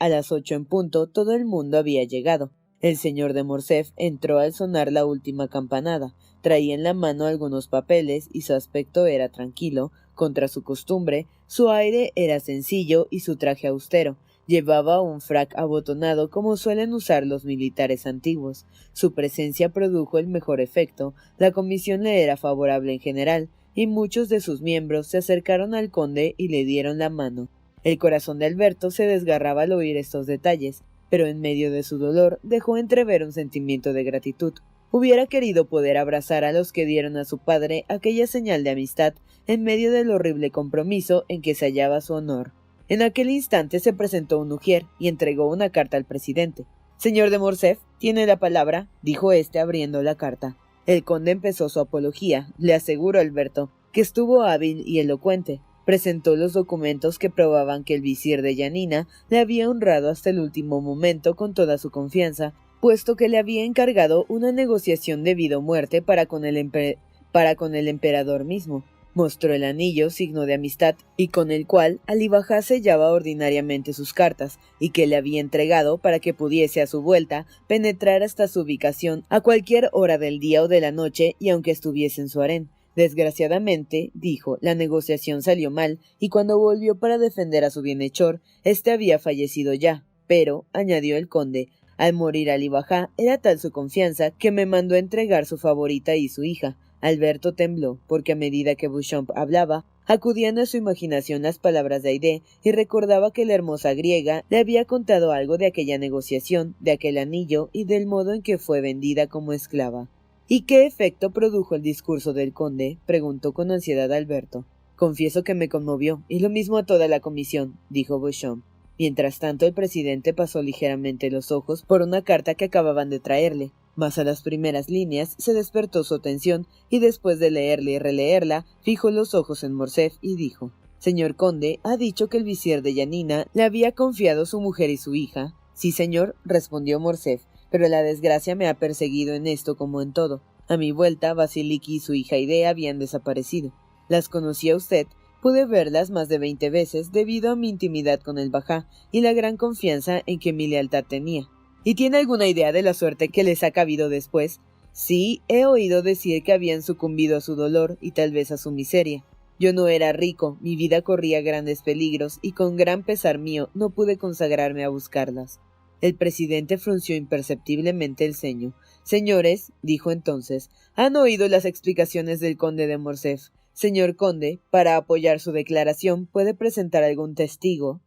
A las 8 en punto todo el mundo había llegado. El señor de Morcerf entró al sonar la última campanada. Traía en la mano algunos papeles y su aspecto era tranquilo. Contra su costumbre, su aire era sencillo y su traje austero. Llevaba un frac abotonado como suelen usar los militares antiguos. Su presencia produjo el mejor efecto. La comisión le era favorable en general, y muchos de sus miembros se acercaron al conde y le dieron la mano. El corazón de Alberto se desgarraba al oír estos detalles, pero en medio de su dolor dejó entrever un sentimiento de gratitud. Hubiera querido poder abrazar a los que dieron a su padre aquella señal de amistad en medio del horrible compromiso en que se hallaba su honor. En aquel instante se presentó un ujier y entregó una carta al presidente. «Señor de Morcerf, tiene la palabra», dijo éste abriendo la carta. El conde empezó su apología. Le aseguro, Alberto, que estuvo hábil y elocuente. Presentó los documentos que probaban que el visir de Yanina le había honrado hasta el último momento con toda su confianza, puesto que le había encargado una negociación de vida o muerte para con el emperador mismo. Mostró el anillo, signo de amistad, y con el cual Alí Bajá sellaba ordinariamente sus cartas, y que le había entregado para que pudiese a su vuelta penetrar hasta su ubicación a cualquier hora del día o de la noche, y aunque estuviese en su harén. Desgraciadamente, dijo, la negociación salió mal, y cuando volvió para defender a su bienhechor, éste había fallecido ya. Pero, añadió el conde, al morir Alí Bajá, era tal su confianza que me mandó entregar su favorita y su hija. Alberto tembló, porque a medida que Beauchamp hablaba, acudían a su imaginación las palabras de Haydée, y recordaba que la hermosa griega le había contado algo de aquella negociación, de aquel anillo y del modo en que fue vendida como esclava. —¿Y qué efecto produjo el discurso del conde? —preguntó con ansiedad Alberto. —Confieso que me conmovió, y lo mismo a toda la comisión —dijo Beauchamp. Mientras tanto el presidente pasó ligeramente los ojos por una carta que acababan de traerle, mas a las primeras líneas se despertó su atención y después de leerla y releerla, fijó los ojos en Morcerf y dijo: «Señor conde, ha dicho que el visir de Yanina le había confiado su mujer y su hija». «Sí, señor», respondió Morcerf, pero la desgracia me ha perseguido en esto como en todo. A mi vuelta, Vasiliki y su hija Aide habían desaparecido. Las conocía usted. Pude verlas más de 20 veces debido a mi intimidad con el Bajá y la gran confianza en que mi lealtad tenía. ¿Y tiene alguna idea de la suerte que les ha cabido después? Sí, he oído decir que habían sucumbido a su dolor y tal vez a su miseria. Yo no era rico, mi vida corría grandes peligros y con gran pesar mío no pude consagrarme a buscarlas. El presidente frunció imperceptiblemente el ceño. Señores, dijo entonces, ¿han oído las explicaciones del conde de Morcerf? Señor conde, para apoyar su declaración, ¿puede presentar algún testigo?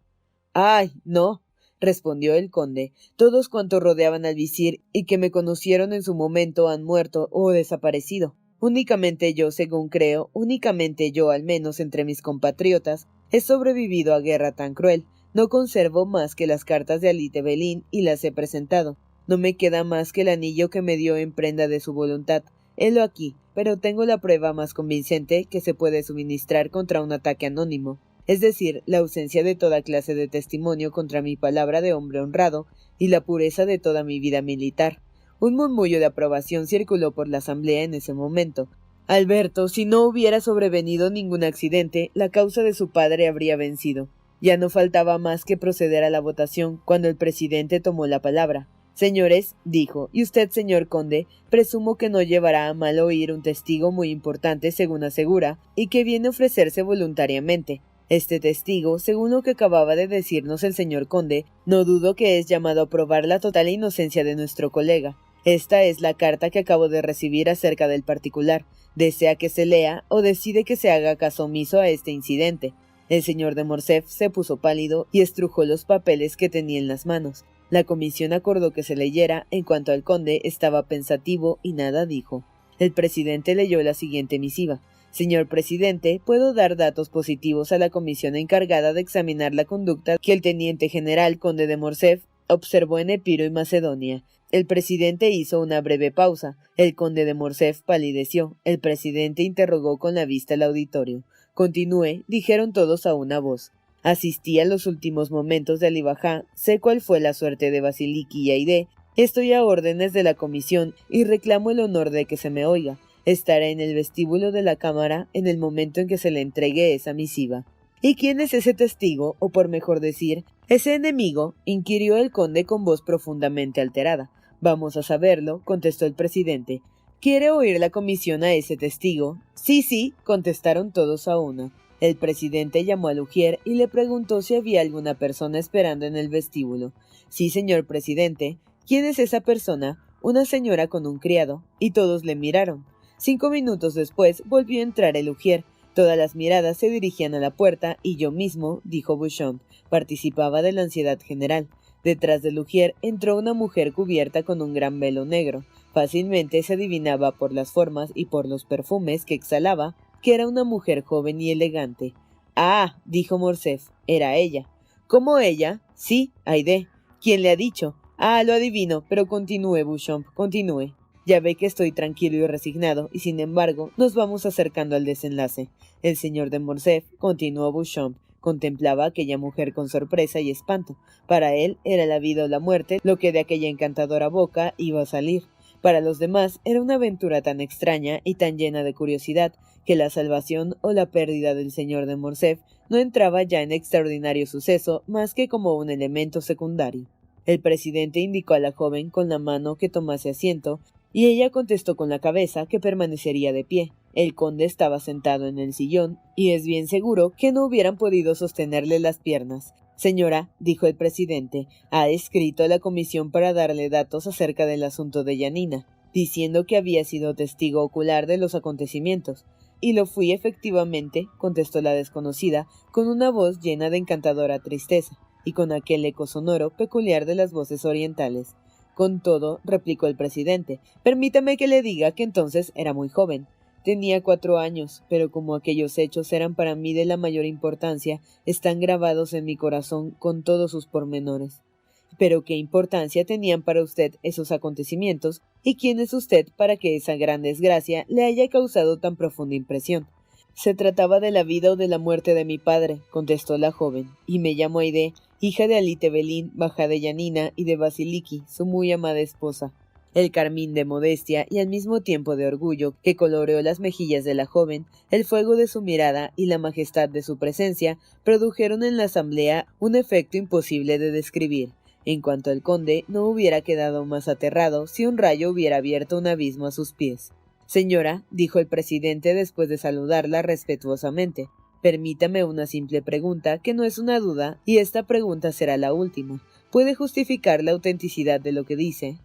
¡Ay, no! Respondió el conde. Todos cuantos rodeaban al visir y que me conocieron en su momento han muerto o desaparecido. Únicamente yo, según creo, únicamente yo, al menos entre mis compatriotas, he sobrevivido a guerra tan cruel. No conservo más que las cartas de Ali Tebelín y las he presentado. No me queda más que el anillo que me dio en prenda de su voluntad. Helo aquí, pero tengo la prueba más convincente que se puede suministrar contra un ataque anónimo, es decir, la ausencia de toda clase de testimonio contra mi palabra de hombre honrado y la pureza de toda mi vida militar. Un murmullo de aprobación circuló por la asamblea en ese momento. Alberto, si no hubiera sobrevenido ningún accidente, la causa de su padre habría vencido. Ya no faltaba más que proceder a la votación cuando el presidente tomó la palabra. Señores, dijo, y usted, señor conde, presumo que no llevará a mal oír un testigo muy importante según asegura, y que viene a ofrecerse voluntariamente. Este testigo, según lo que acababa de decirnos el señor conde, no dudo que es llamado a probar la total inocencia de nuestro colega. Esta es la carta que acabo de recibir acerca del particular. ¿Desea que se lea o decide que se haga caso omiso a este incidente? El señor de Morcerf se puso pálido y estrujó los papeles que tenía en las manos. La comisión acordó que se leyera, en cuanto al conde estaba pensativo y nada dijo. El presidente leyó la siguiente misiva. Señor presidente, puedo dar datos positivos a la comisión encargada de examinar la conducta que el teniente general conde de Morcerf observó en Epiro y Macedonia. El presidente hizo una breve pausa. El conde de Morcerf palideció. El presidente interrogó con la vista al auditorio. Continúe, dijeron todos a una voz. Asistí a los últimos momentos de Ali Bajá, sé cuál fue la suerte de Vasiliki y Aide, estoy a órdenes de la comisión y reclamo el honor de que se me oiga. Estaré en el vestíbulo de la cámara en el momento en que se le entregue esa misiva. ¿Y quién es ese testigo, o por mejor decir, ese enemigo? Inquirió el conde con voz profundamente alterada. Vamos a saberlo, contestó el presidente. ¿Quiere oír la comisión a ese testigo? Sí, contestaron todos a una. El presidente llamó al ujier y le preguntó si había alguna persona esperando en el vestíbulo. Sí, señor presidente. ¿Quién es esa persona? Una señora con un criado. Y todos le miraron. 5 minutos después volvió a entrar el ujier. Todas las miradas se dirigían a la puerta y yo mismo, dijo Bouchon, participaba de la ansiedad general. Detrás del ujier entró una mujer cubierta con un gran velo negro. Fácilmente se adivinaba por las formas y por los perfumes que exhalaba que era una mujer joven y elegante. «Ah», dijo Morcerf, «era ella». «¿Cómo ella?» «Sí, Aide». «¿Quién le ha dicho?» «Ah, lo adivino, pero continúe, Beauchamp, continúe». Ya ve que estoy tranquilo y resignado, y sin embargo, nos vamos acercando al desenlace. El señor de Morcerf, continuó Beauchamp, contemplaba a aquella mujer con sorpresa y espanto. Para él era la vida o la muerte lo que de aquella encantadora boca iba a salir. Para los demás era una aventura tan extraña y tan llena de curiosidad que la salvación o la pérdida del señor de Morcerf no entraba ya en extraordinario suceso más que como un elemento secundario. El presidente indicó a la joven con la mano que tomase asiento, y ella contestó con la cabeza que permanecería de pie. El conde estaba sentado en el sillón, y es bien seguro que no hubieran podido sostenerle las piernas. «Señora», dijo el presidente, «ha escrito a la comisión para darle datos acerca del asunto de Yanina, diciendo que había sido testigo ocular de los acontecimientos». «Y lo fui efectivamente», contestó la desconocida, con una voz llena de encantadora tristeza, y con aquel eco sonoro peculiar de las voces orientales. «Con todo», replicó el presidente, «permítame que le diga que entonces era muy joven. Tenía 4 años, pero como aquellos hechos eran para mí de la mayor importancia, están grabados en mi corazón con todos sus pormenores». «¿Pero qué importancia tenían para usted esos acontecimientos? ¿Y quién es usted para que esa gran desgracia le haya causado tan profunda impresión?» «Se trataba de la vida o de la muerte de mi padre», contestó la joven, «y me llamo Aide. hija de Alite-Belín, baja de Yanina y de Basiliki, su muy amada esposa. El carmín de modestia y al mismo tiempo de orgullo que coloreó las mejillas de la joven, el fuego de su mirada y la majestad de su presencia produjeron en la asamblea un efecto imposible de describir. En cuanto al conde, no hubiera quedado más aterrado si un rayo hubiera abierto un abismo a sus pies. «Señora», dijo el presidente después de saludarla respetuosamente, «permítame una simple pregunta que no es una duda, y esta pregunta será la última. ¿Puede justificar la autenticidad de lo que dice?»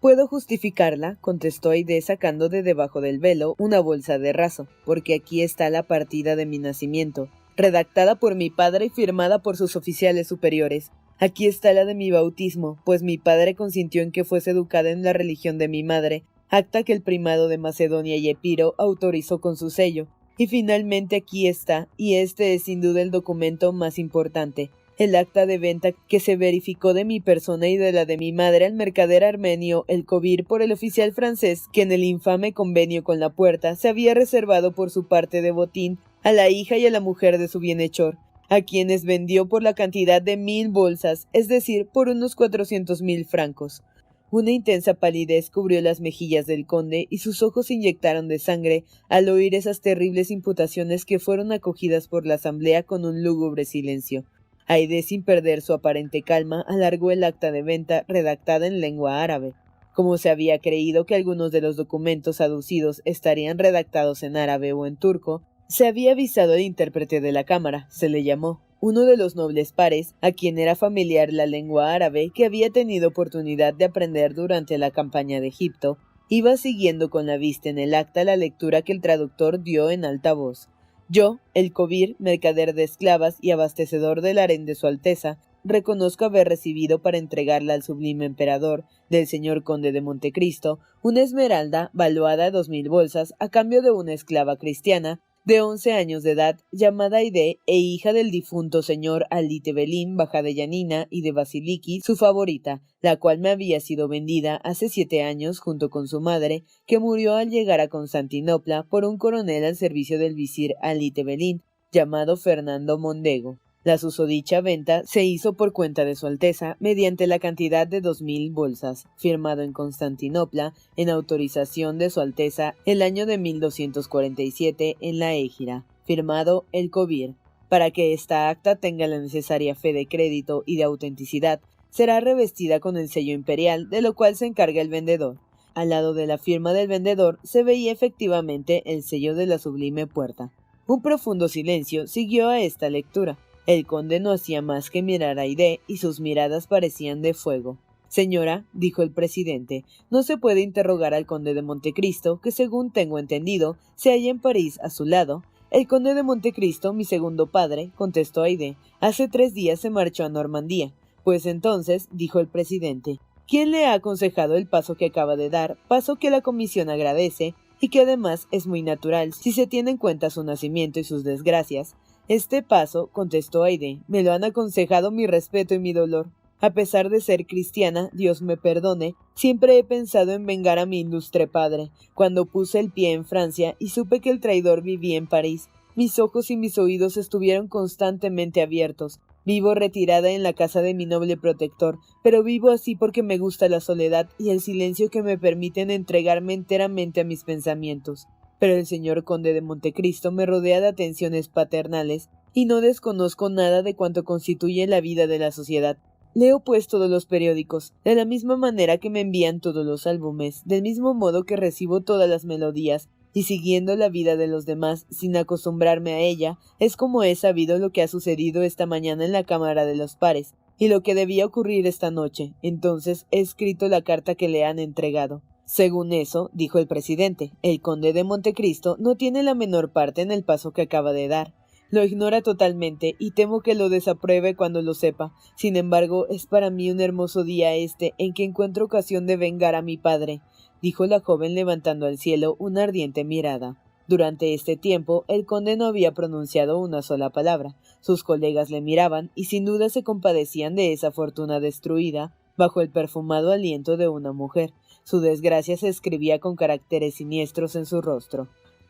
«Puedo justificarla», contestó Aide sacando de debajo del velo una bolsa de raso, «porque aquí está la partida de mi nacimiento, redactada por mi padre y firmada por sus oficiales superiores. Aquí está la de mi bautismo, pues mi padre consintió en que fuese educada en la religión de mi madre, acta que el primado de Macedonia y Epiro autorizó con su sello. Y finalmente aquí está, y este es sin duda el documento más importante, el acta de venta que se verificó de mi persona y de la de mi madre al mercader armenio El Cobir por el oficial francés que en el infame convenio con la Puerta se había reservado por su parte de botín a la hija y a la mujer de su bienhechor, a quienes vendió por la cantidad de 1000 bolsas, es decir, por unos 400.000 francos. Una intensa palidez cubrió las mejillas del conde y sus ojos se inyectaron de sangre al oír esas terribles imputaciones que fueron acogidas por la asamblea con un lúgubre silencio. Aide, sin perder su aparente calma, alargó el acta de venta redactada en lengua árabe. Como se había creído que algunos de los documentos aducidos estarían redactados en árabe o en turco, se había avisado al intérprete de la cámara, se le llamó, uno de los nobles pares, a quien era familiar la lengua árabe que había tenido oportunidad de aprender durante la campaña de Egipto, iba siguiendo con la vista en el acta la lectura que el traductor dio en alta voz. Yo, el Cobir, mercader de esclavas y abastecedor del harén de su Alteza, reconozco haber recibido para entregarla al sublime emperador, del señor conde de Montecristo, una esmeralda valuada a 2000 bolsas a cambio de una esclava cristiana, de 11 años de edad, llamada Aide e hija del difunto señor Alite-Belín, baja de Yanina y de Basiliki, su favorita, la cual me había sido vendida hace 7 años junto con su madre, que murió al llegar a Constantinopla por un coronel al servicio del visir Alite-Belín, llamado Fernando Mondego. La susodicha venta se hizo por cuenta de su Alteza mediante la cantidad de 2000 bolsas, firmado en Constantinopla en autorización de su Alteza el año de 1247 en la Égira, firmado El Cobir. Para que esta acta tenga la necesaria fe de crédito y de autenticidad, será revestida con el sello imperial, de lo cual se encarga el vendedor. Al lado de la firma del vendedor se veía efectivamente el sello de la Sublime Puerta. Un profundo silencio siguió a esta lectura. El conde no hacía más que mirar a Aide y sus miradas parecían de fuego. «Señora», dijo el presidente, «no se puede interrogar al conde de Montecristo, que según tengo entendido, se halla en París a su lado». «El conde de Montecristo, mi segundo padre», contestó Aide, «hace 3 días se marchó a Normandía». «Pues entonces», dijo el presidente, «¿quién le ha aconsejado el paso que acaba de dar, paso que la comisión agradece, y que además es muy natural si se tiene en cuenta su nacimiento y sus desgracias?» «Este paso», contestó Aide, «me lo han aconsejado mi respeto y mi dolor. A pesar de ser cristiana, Dios me perdone, siempre he pensado en vengar a mi ilustre padre. Cuando puse el pie en Francia y supe que el traidor vivía en París, mis ojos y mis oídos estuvieron constantemente abiertos. Vivo retirada en la casa de mi noble protector, pero vivo así porque me gusta la soledad y el silencio que me permiten entregarme enteramente a mis pensamientos. Pero el señor conde de Montecristo me rodea de atenciones paternales, y no desconozco nada de cuanto constituye la vida de la sociedad. Leo pues todos los periódicos, de la misma manera que me envían todos los álbumes, del mismo modo que recibo todas las melodías, y siguiendo la vida de los demás, sin acostumbrarme a ella, es como he sabido lo que ha sucedido esta mañana en la Cámara de los Pares, y lo que debía ocurrir esta noche. Entonces he escrito la carta que le han entregado. Según eso, dijo el presidente, el conde de Montecristo no tiene la menor parte en el paso que acaba de dar. Lo ignora totalmente y temo que lo desapruebe cuando lo sepa. Sin embargo, es para mí un hermoso día este en que encuentro ocasión de vengar a mi padre, dijo la joven levantando al cielo una ardiente mirada. Durante este tiempo, el conde no había pronunciado una sola palabra. Sus colegas le miraban y sin duda se compadecían de esa fortuna destruida bajo el perfumado aliento de una mujer. Su desgracia se escribía con caracteres siniestros en su rostro.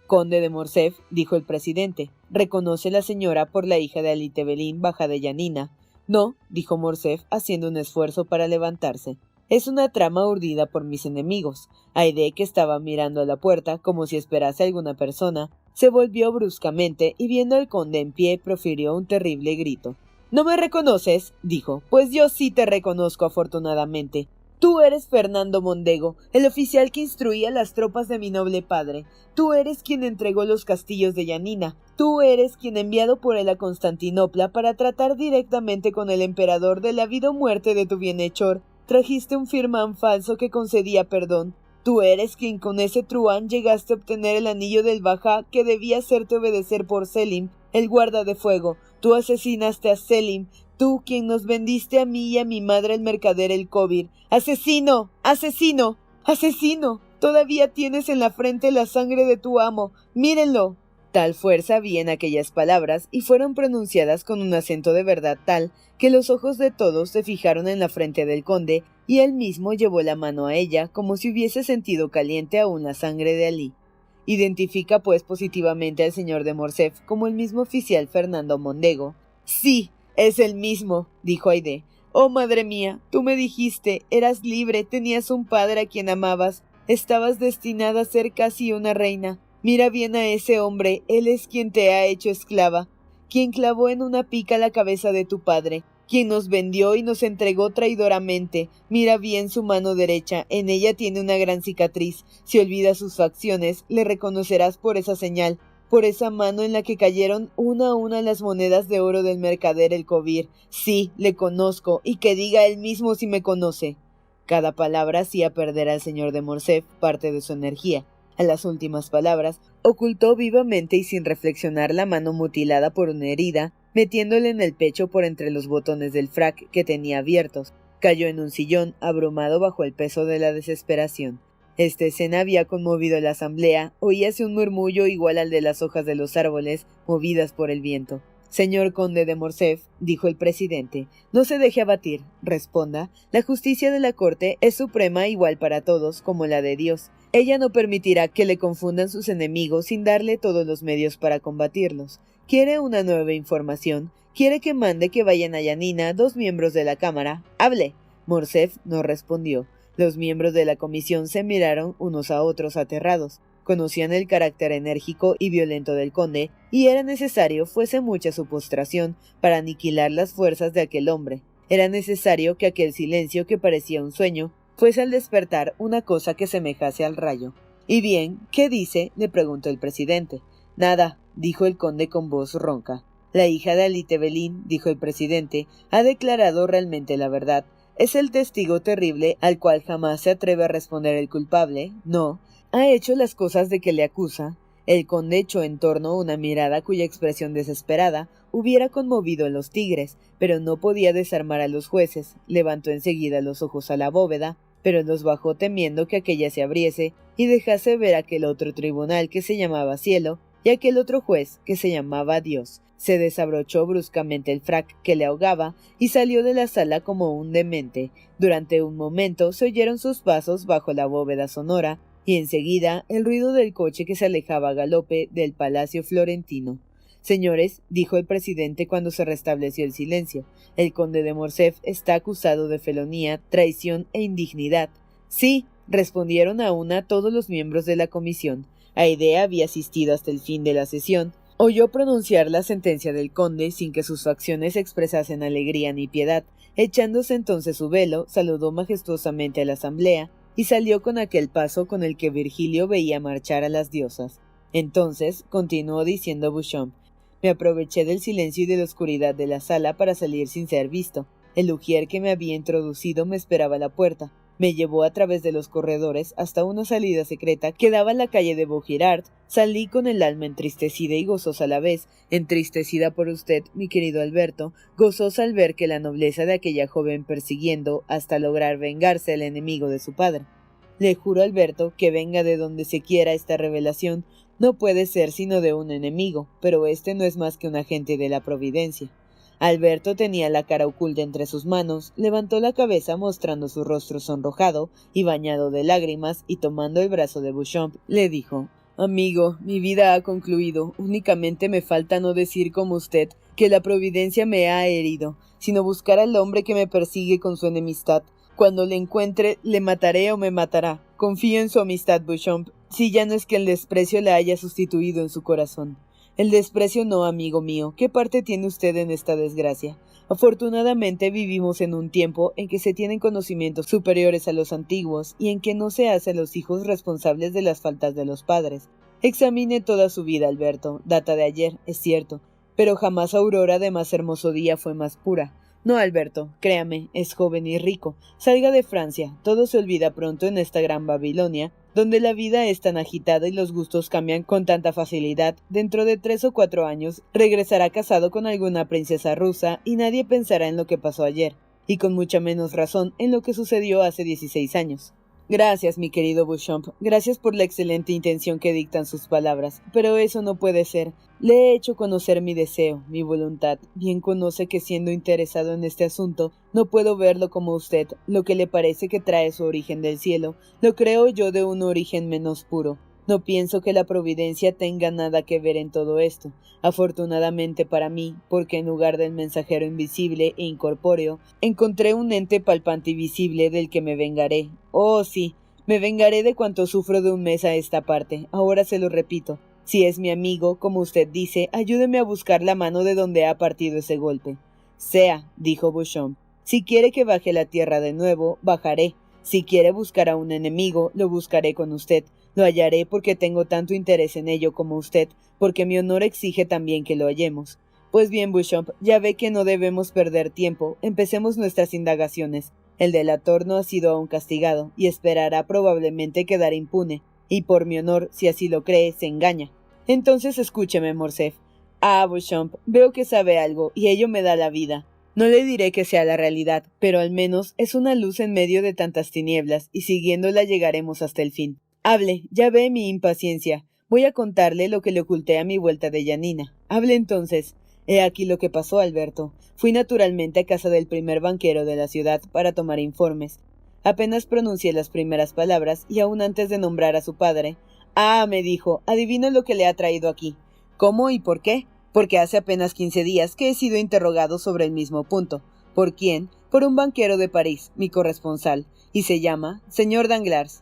«Conde de Morcerf», dijo el presidente, «reconoce la señora por la hija de Alite-Belín, baja de Yanina». No, dijo Morcerf, haciendo un esfuerzo para levantarse. Es una trama urdida por mis enemigos. Aide, que estaba mirando a la puerta como si esperase a alguna persona, se volvió bruscamente y viendo al conde en pie profirió un terrible grito. «¿No me reconoces?», dijo. «Pues yo sí te reconozco, afortunadamente. Tú eres Fernando Mondego, el oficial que instruía las tropas de mi noble padre. Tú eres quien entregó los castillos de Yanina. Tú eres quien enviado por él a Constantinopla para tratar directamente con el emperador de la vida o muerte de tu bienhechor. Trajiste un firmán falso que concedía perdón. Tú eres quien con ese truán llegaste a obtener el anillo del Bajá que debía hacerte obedecer por Selim, el guarda de fuego. Tú asesinaste a Selim. Tú, quien nos vendiste a mí y a mi madre el mercader el Kobir. ¡Asesino! ¡Asesino! ¡Asesino! Todavía tienes en la frente la sangre de tu amo. ¡Mírenlo! Tal fuerza había en aquellas palabras y fueron pronunciadas con un acento de verdad tal que los ojos de todos se fijaron en la frente del conde y él mismo llevó la mano a ella como si hubiese sentido caliente aún la sangre de Alí. Identifica pues positivamente al señor de Morcerf como el mismo oficial Fernando Mondego. Sí, es el mismo, dijo Aide. Oh, madre mía, tú me dijiste, eras libre, tenías un padre a quien amabas, estabas destinada a ser casi una reina. Mira bien a ese hombre, él es quien te ha hecho esclava, quien clavó en una pica la cabeza de tu padre, quien nos vendió y nos entregó traidoramente. Mira bien su mano derecha, en ella tiene una gran cicatriz. Si olvidas sus facciones, le reconocerás por esa señal, por esa mano en la que cayeron una a una las monedas de oro del mercader el Kobir. Sí, le conozco, y que diga él mismo si me conoce. Cada palabra hacía perder al señor de Morcerf parte de su energía. A las últimas palabras, ocultó vivamente y sin reflexionar la mano mutilada por una herida, metiéndole en el pecho por entre los botones del frac que tenía abiertos. Cayó en un sillón, abrumado bajo el peso de la desesperación. Esta escena había conmovido a la asamblea, oíase un murmullo igual al de las hojas de los árboles, movidas por el viento. Señor conde de Morcerf, dijo el presidente, no se deje abatir, responda, la justicia de la corte es suprema igual para todos como la de Dios. Ella no permitirá que le confundan sus enemigos sin darle todos los medios para combatirlos. ¿Quiere una nueva información? ¿Quiere que mande que vayan a Yanina 2 miembros de la Cámara? ¡Hable! Morcerf no respondió. Los miembros de la comisión se miraron unos a otros aterrados. Conocían el carácter enérgico y violento del conde, y era necesario fuese mucha su postración para aniquilar las fuerzas de aquel hombre. Era necesario que aquel silencio que parecía un sueño fuese al despertar una cosa que semejase al rayo. «¿Y bien, qué dice?», le preguntó el presidente. «Nada», dijo el conde con voz ronca. «La hija de Ali Tebelín», dijo el presidente, «ha declarado realmente la verdad. Es el testigo terrible al cual jamás se atreve a responder el culpable. No, ha hecho las cosas de que le acusa». El conde echó en torno una mirada cuya expresión desesperada hubiera conmovido a los tigres, pero no podía desarmar a los jueces. Levantó enseguida los ojos a la bóveda, pero los bajó temiendo que aquella se abriese y dejase ver aquel otro tribunal que se llamaba cielo y aquel otro juez que se llamaba Dios. Se desabrochó bruscamente el frac que le ahogaba y salió de la sala como un demente. Durante un momento se oyeron sus pasos bajo la bóveda sonora y enseguida el ruido del coche que se alejaba a galope del palacio florentino. «Señores», dijo el presidente cuando se restableció el silencio, «el conde de Morcerf está acusado de felonía, traición e indignidad». «Sí», respondieron a una todos los miembros de la comisión. Aide había asistido hasta el fin de la sesión. Oyó pronunciar la sentencia del conde sin que sus facciones expresasen alegría ni piedad. Echándose entonces su velo, saludó majestuosamente a la asamblea y salió con aquel paso con el que Virgilio veía marchar a las diosas. Entonces, continuó diciendo Beauchamp, me aproveché del silencio y de la oscuridad de la sala para salir sin ser visto. El ujier que me había introducido me esperaba a la puerta. Me llevó a través de los corredores hasta una salida secreta que daba a la calle de Vaugirard. Salí con el alma entristecida y gozosa a la vez, entristecida por usted, mi querido Alberto, gozosa al ver que la nobleza de aquella joven persiguiendo hasta lograr vengarse al enemigo de su padre. Le juro, Alberto, que venga de donde se quiera esta revelación, no puede ser sino de un enemigo, pero este no es más que un agente de la providencia. Alberto tenía la cara oculta entre sus manos, levantó la cabeza mostrando su rostro sonrojado y bañado de lágrimas, y tomando el brazo de Beauchamp, le dijo, «Amigo, mi vida ha concluido, únicamente me falta no decir como usted que la providencia me ha herido, sino buscar al hombre que me persigue con su enemistad. Cuando le encuentre, le mataré o me matará. Confío en su amistad, Beauchamp, si ya no es que el desprecio la haya sustituido en su corazón. El desprecio no, amigo mío. ¿Qué parte tiene usted en esta desgracia? Afortunadamente vivimos en un tiempo en que se tienen conocimientos superiores a los antiguos y en que no se hace a los hijos responsables de las faltas de los padres. Examine toda su vida, Alberto. Data de ayer, es cierto, pero jamás aurora de más hermoso día fue más pura. No, Alberto, créame, es joven y rico. Salga de Francia, todo se olvida pronto en esta gran Babilonia, donde la vida es tan agitada y los gustos cambian con tanta facilidad. Dentro de 3 o 4 años regresará casado con alguna princesa rusa y nadie pensará en lo que pasó ayer, y con mucha menos razón en lo que sucedió hace 16 años. Gracias, mi querido Beauchamp, gracias por la excelente intención que dictan sus palabras, pero eso no puede ser. Le he hecho conocer mi deseo, mi voluntad. Bien conoce que siendo interesado en este asunto, no puedo verlo como usted. Lo que le parece que trae su origen del cielo, lo creo yo de un origen menos puro. No pienso que la providencia tenga nada que ver en todo esto. Afortunadamente para mí, porque en lugar del mensajero invisible e incorpóreo, encontré un ente palpante y visible del que me vengaré. Oh, sí, me vengaré de cuanto sufro de un mes a esta parte. Ahora se lo repito. Si es mi amigo, como usted dice, ayúdeme a buscar la mano de donde ha partido ese golpe. Sea, dijo Beauchamp. Si quiere que baje la tierra de nuevo, bajaré. Si quiere buscar a un enemigo, lo buscaré con usted. Lo hallaré porque tengo tanto interés en ello como usted, porque mi honor exige también que lo hallemos. Pues bien, Beauchamp, ya ve que no debemos perder tiempo. Empecemos nuestras indagaciones. El delator no ha sido aún castigado, y esperará probablemente quedar impune. Y por mi honor, si así lo cree, se engaña. Entonces escúcheme, Morcerf. Ah, Beauchamp, veo que sabe algo, y ello me da la vida. No le diré que sea la realidad, pero al menos es una luz en medio de tantas tinieblas, y siguiéndola llegaremos hasta el fin. Hable, ya ve mi impaciencia. Voy a contarle lo que le oculté a mi vuelta de Yanina. Hable entonces. He aquí lo que pasó, Alberto. Fui naturalmente a casa del primer banquero de la ciudad para tomar informes. Apenas pronuncié las primeras palabras y aún antes de nombrar a su padre. Ah, me dijo, adivino lo que le ha traído aquí. ¿Cómo y por qué? Porque hace apenas 15 días que he sido interrogado sobre el mismo punto. ¿Por quién? Por un banquero de París, mi corresponsal, y se llama señor Danglars.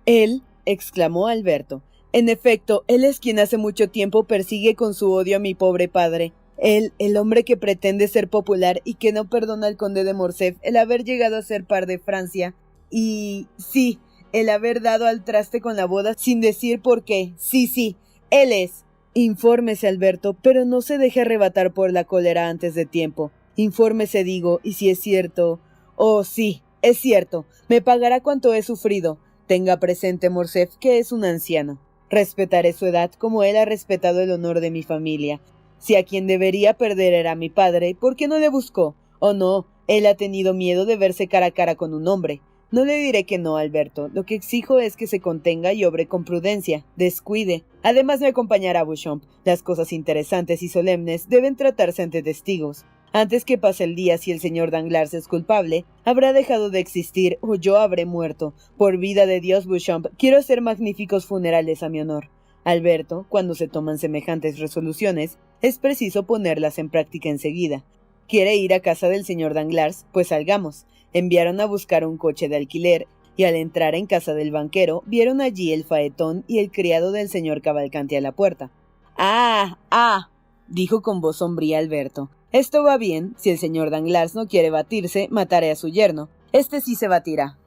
Él, exclamó Alberto. En efecto, él es quien hace mucho tiempo persigue con su odio a mi pobre padre. Él, el hombre que pretende ser popular y que no perdona al conde de Morcerf el haber llegado a ser par de Francia. Y sí, el haber dado al traste con la boda sin decir por qué. Sí, él es. Infórmese, Alberto, pero no se deje arrebatar por la cólera antes de tiempo. Infórmese, digo, y si es cierto... Oh, sí, es cierto. Me pagará cuanto he sufrido. Tenga presente, Morcerf, que es un anciano. Respetaré su edad como él ha respetado el honor de mi familia. Si a quien debería perder era mi padre, ¿por qué no le buscó? Oh no, él ha tenido miedo de verse cara a cara con un hombre. No le diré que no, Alberto. Lo que exijo es que se contenga y obre con prudencia. Descuide. Además me acompañará Beauchamp. Las cosas interesantes y solemnes deben tratarse ante testigos. Antes que pase el día, si el señor Danglars es culpable, habrá dejado de existir o yo habré muerto. Por vida de Dios, Beauchamp, quiero hacer magníficos funerales a mi honor. Alberto, cuando se toman semejantes resoluciones, es preciso ponerlas en práctica enseguida. ¿Quiere ir a casa del señor Danglars? Pues salgamos. Enviaron a buscar un coche de alquiler, y al entrar en casa del banquero, vieron allí el faetón y el criado del señor Cavalcanti a la puerta. ¡Ah! Dijo con voz sombría Alberto. Esto va bien. Si el señor Danglars no quiere batirse, mataré a su yerno. Este sí se batirá.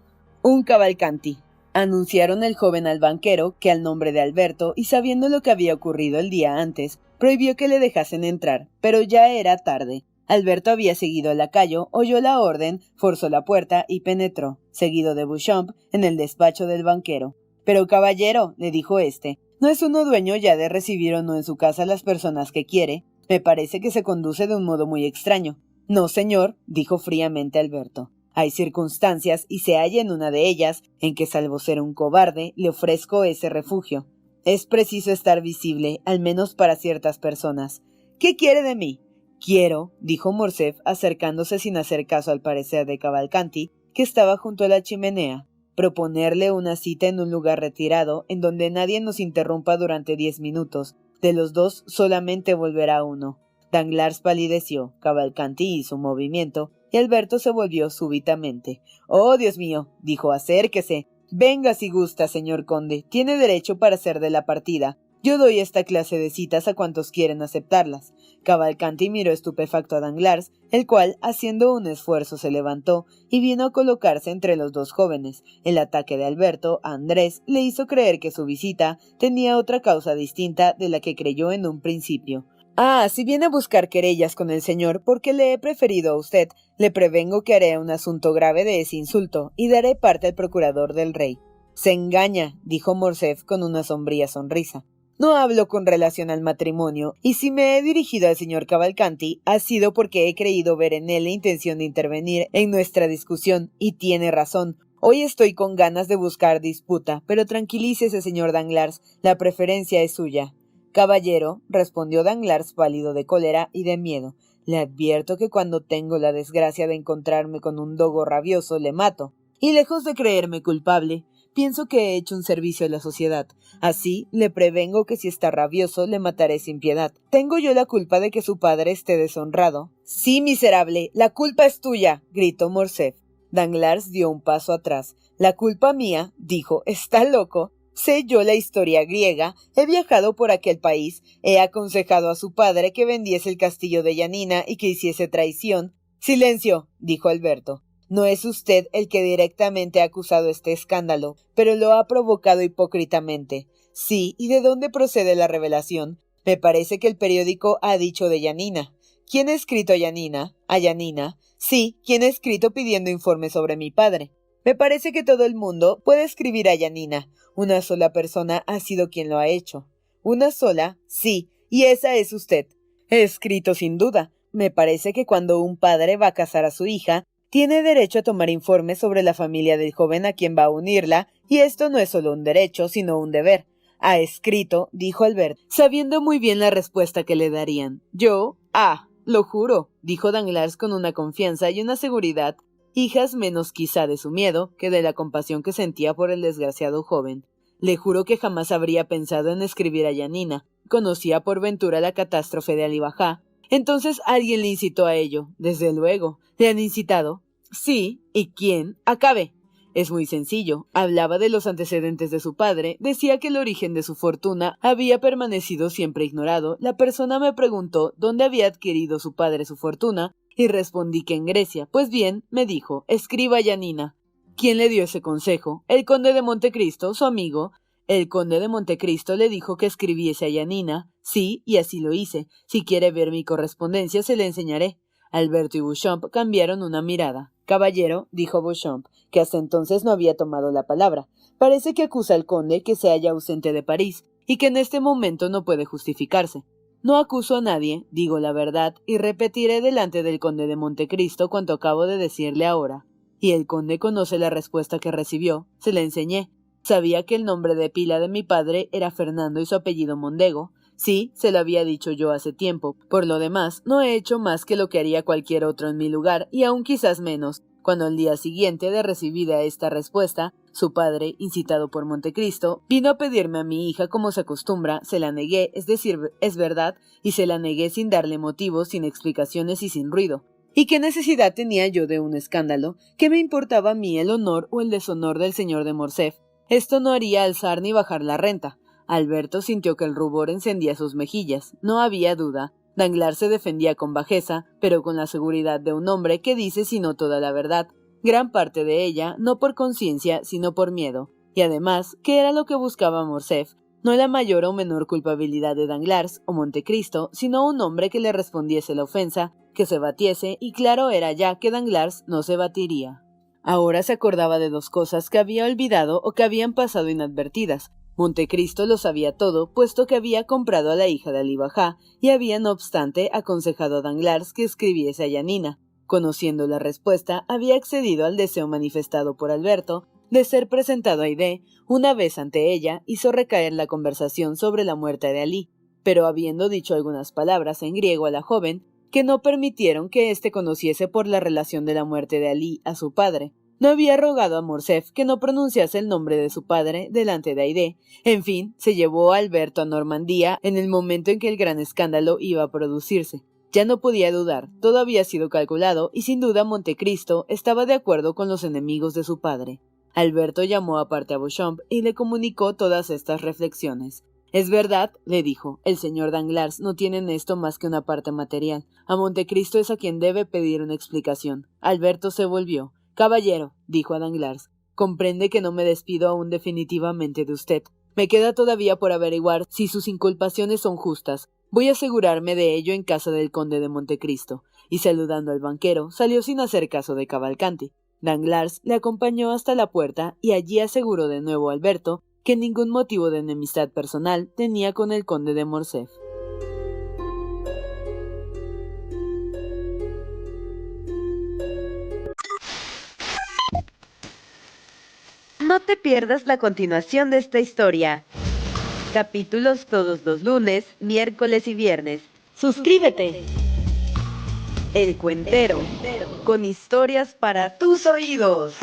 Un Cavalcanti. Anunciaron el joven al banquero, que al nombre de Alberto, y sabiendo lo que había ocurrido el día antes, prohibió que le dejasen entrar, pero ya era tarde. Alberto había seguido al lacayo, oyó la orden, forzó la puerta y penetró, seguido de Beauchamp, en el despacho del banquero. Pero caballero, le dijo éste, ¿no es uno dueño ya de recibir o no en su casa las personas que quiere? Me parece que se conduce de un modo muy extraño. No, señor, dijo fríamente Alberto. Hay circunstancias, y se halla en una de ellas, en que salvo ser un cobarde, le ofrezco ese refugio. Es preciso estar visible, al menos para ciertas personas. ¿Qué quiere de mí? Quiero, dijo Morcerf, acercándose sin hacer caso al parecer de Cavalcanti, que estaba junto a la chimenea, proponerle una cita en un lugar retirado, en donde nadie nos interrumpa durante 10 minutos. De los dos solamente volverá uno. Danglars palideció, Cavalcanti hizo un movimiento, y Alberto se volvió súbitamente. «¡Oh, Dios mío!», dijo, «acérquese. Venga si gusta, señor conde. Tiene derecho para ser de la partida. Yo doy esta clase de citas a cuantos quieren aceptarlas». Cavalcanti miró estupefacto a Danglars, el cual, haciendo un esfuerzo, se levantó y vino a colocarse entre los dos jóvenes. El ataque de Alberto a Andrés le hizo creer que su visita tenía otra causa distinta de la que creyó en un principio. «Ah, si viene a buscar querellas con el señor porque le he preferido a usted, le prevengo que haré un asunto grave de ese insulto y daré parte al procurador del rey». «Se engaña», dijo Morcerf con una sombría sonrisa. «No hablo con relación al matrimonio, y si me he dirigido al señor Cavalcanti, ha sido porque he creído ver en él la intención de intervenir en nuestra discusión, y tiene razón. Hoy estoy con ganas de buscar disputa, pero tranquilícese, señor Danglars, la preferencia es suya». «Caballero», respondió Danglars pálido de cólera y de miedo, «le advierto que cuando tengo la desgracia de encontrarme con un dogo rabioso le mato, y lejos de creerme culpable, pienso que he hecho un servicio a la sociedad. Así, le prevengo que si está rabioso, le mataré sin piedad. ¿Tengo yo la culpa de que su padre esté deshonrado?» «Sí, miserable, la culpa es tuya», gritó Morcerf. Danglars dio un paso atrás. «La culpa mía», dijo, «¿está loco? Sé yo la historia griega, he viajado por aquel país, he aconsejado a su padre que vendiese el castillo de Yanina y que hiciese traición». «Silencio», dijo Alberto. «No es usted el que directamente ha acusado este escándalo, pero lo ha provocado hipócritamente». «Sí, ¿y de dónde procede la revelación?» «Me parece que el periódico ha dicho de Yanina». «¿Quién ha escrito a Yanina?» «¿A Yanina?» «Sí, ¿quién ha escrito pidiendo informes sobre mi padre?» «Me parece que todo el mundo puede escribir a Yanina. Una sola persona ha sido quien lo ha hecho». «¿Una sola?» «Sí, y esa es usted». «He escrito sin duda. Me parece que cuando un padre va a casar a su hija, tiene derecho a tomar informes sobre la familia del joven a quien va a unirla, y esto no es solo un derecho, sino un deber». «Ha escrito», dijo Albert, sabiendo muy bien la respuesta que le darían. «Yo, lo juro», dijo Danglars con una confianza y una seguridad, hijas menos quizá de su miedo que de la compasión que sentía por el desgraciado joven. «Le juro que jamás habría pensado en escribir a Yanina. Conocía por ventura la catástrofe de Alí Bajá. Entonces alguien le incitó a ello. Desde luego. ¿Le han incitado?» «Sí. ¿Y quién? Acabe». «Es muy sencillo. Hablaba de los antecedentes de su padre, decía que el origen de su fortuna había permanecido siempre ignorado. La persona me preguntó dónde había adquirido su padre su fortuna, y respondí que en Grecia. Pues bien, me dijo, escriba a Yanina». «¿Quién le dio ese consejo?» «El conde de Montecristo, su amigo». «El conde de Montecristo le dijo que escribiese a Yanina». «Sí, y así lo hice. Si quiere ver mi correspondencia, se le enseñaré». Alberto y Beauchamp cambiaron una mirada. «Caballero», dijo Beauchamp, que hasta entonces no había tomado la palabra, «parece que acusa al conde que se halla ausente de París, y que en este momento no puede justificarse». «No acuso a nadie, digo la verdad, y repetiré delante del conde de Montecristo cuanto acabo de decirle ahora». «Y el conde conoce la respuesta que recibió. Se la enseñé. Sabía que el nombre de pila de mi padre era Fernando y su apellido Mondego. Sí, se lo había dicho yo hace tiempo. Por lo demás, no he hecho más que lo que haría cualquier otro en mi lugar, y aún quizás menos». Cuando al día siguiente de recibida esta respuesta, su padre, incitado por Montecristo, vino a pedirme a mi hija como se acostumbra, se la negué, es decir, es verdad, y se la negué sin darle motivos, sin explicaciones y sin ruido. ¿Y qué necesidad tenía yo de un escándalo? ¿Qué me importaba a mí el honor o el deshonor del señor de Morcerf? Esto no haría alzar ni bajar la renta. Alberto sintió que el rubor encendía sus mejillas. No había duda. Danglars se defendía con bajeza, pero con la seguridad de un hombre que dice sino toda la verdad, gran parte de ella, no por conciencia, sino por miedo. Y además, ¿qué era lo que buscaba Morcerf? No la mayor o menor culpabilidad de Danglars o Montecristo, sino un hombre que le respondiese la ofensa, que se batiese, y claro era ya que Danglars no se batiría. Ahora se acordaba de dos cosas que había olvidado o que habían pasado inadvertidas. Montecristo lo sabía todo, puesto que había comprado a la hija de Alí Bajá y había, no obstante, aconsejado a Danglars que escribiese a Yanina. Conociendo la respuesta, había accedido al deseo manifestado por Alberto de ser presentado a Haydée. Una vez ante ella, hizo recaer la conversación sobre la muerte de Alí, pero habiendo dicho algunas palabras en griego a la joven, que no permitieron que éste conociese por la relación de la muerte de Alí a su padre. No había rogado a Morcerf que no pronunciase el nombre de su padre delante de Haydée. En fin, se llevó a Alberto a Normandía en el momento en que el gran escándalo iba a producirse. Ya no podía dudar, todo había sido calculado y sin duda Montecristo estaba de acuerdo con los enemigos de su padre. Alberto llamó aparte a Beauchamp y le comunicó todas estas reflexiones. «Es verdad», le dijo, «el señor Danglars no tiene en esto más que una parte material. A Montecristo es a quien debe pedir una explicación». Alberto se volvió. «Caballero», dijo a Danglars, «comprende que no me despido aún definitivamente de usted. Me queda todavía por averiguar si sus inculpaciones son justas. Voy a asegurarme de ello en casa del conde de Montecristo». Y saludando al banquero, salió sin hacer caso de Cavalcanti. Danglars le acompañó hasta la puerta y allí aseguró de nuevo a Alberto que ningún motivo de enemistad personal tenía con el conde de Morcerf. No te pierdas la continuación de esta historia. Capítulos todos los lunes, miércoles y viernes. ¡Suscríbete! El Cuentero, con historias para tus oídos.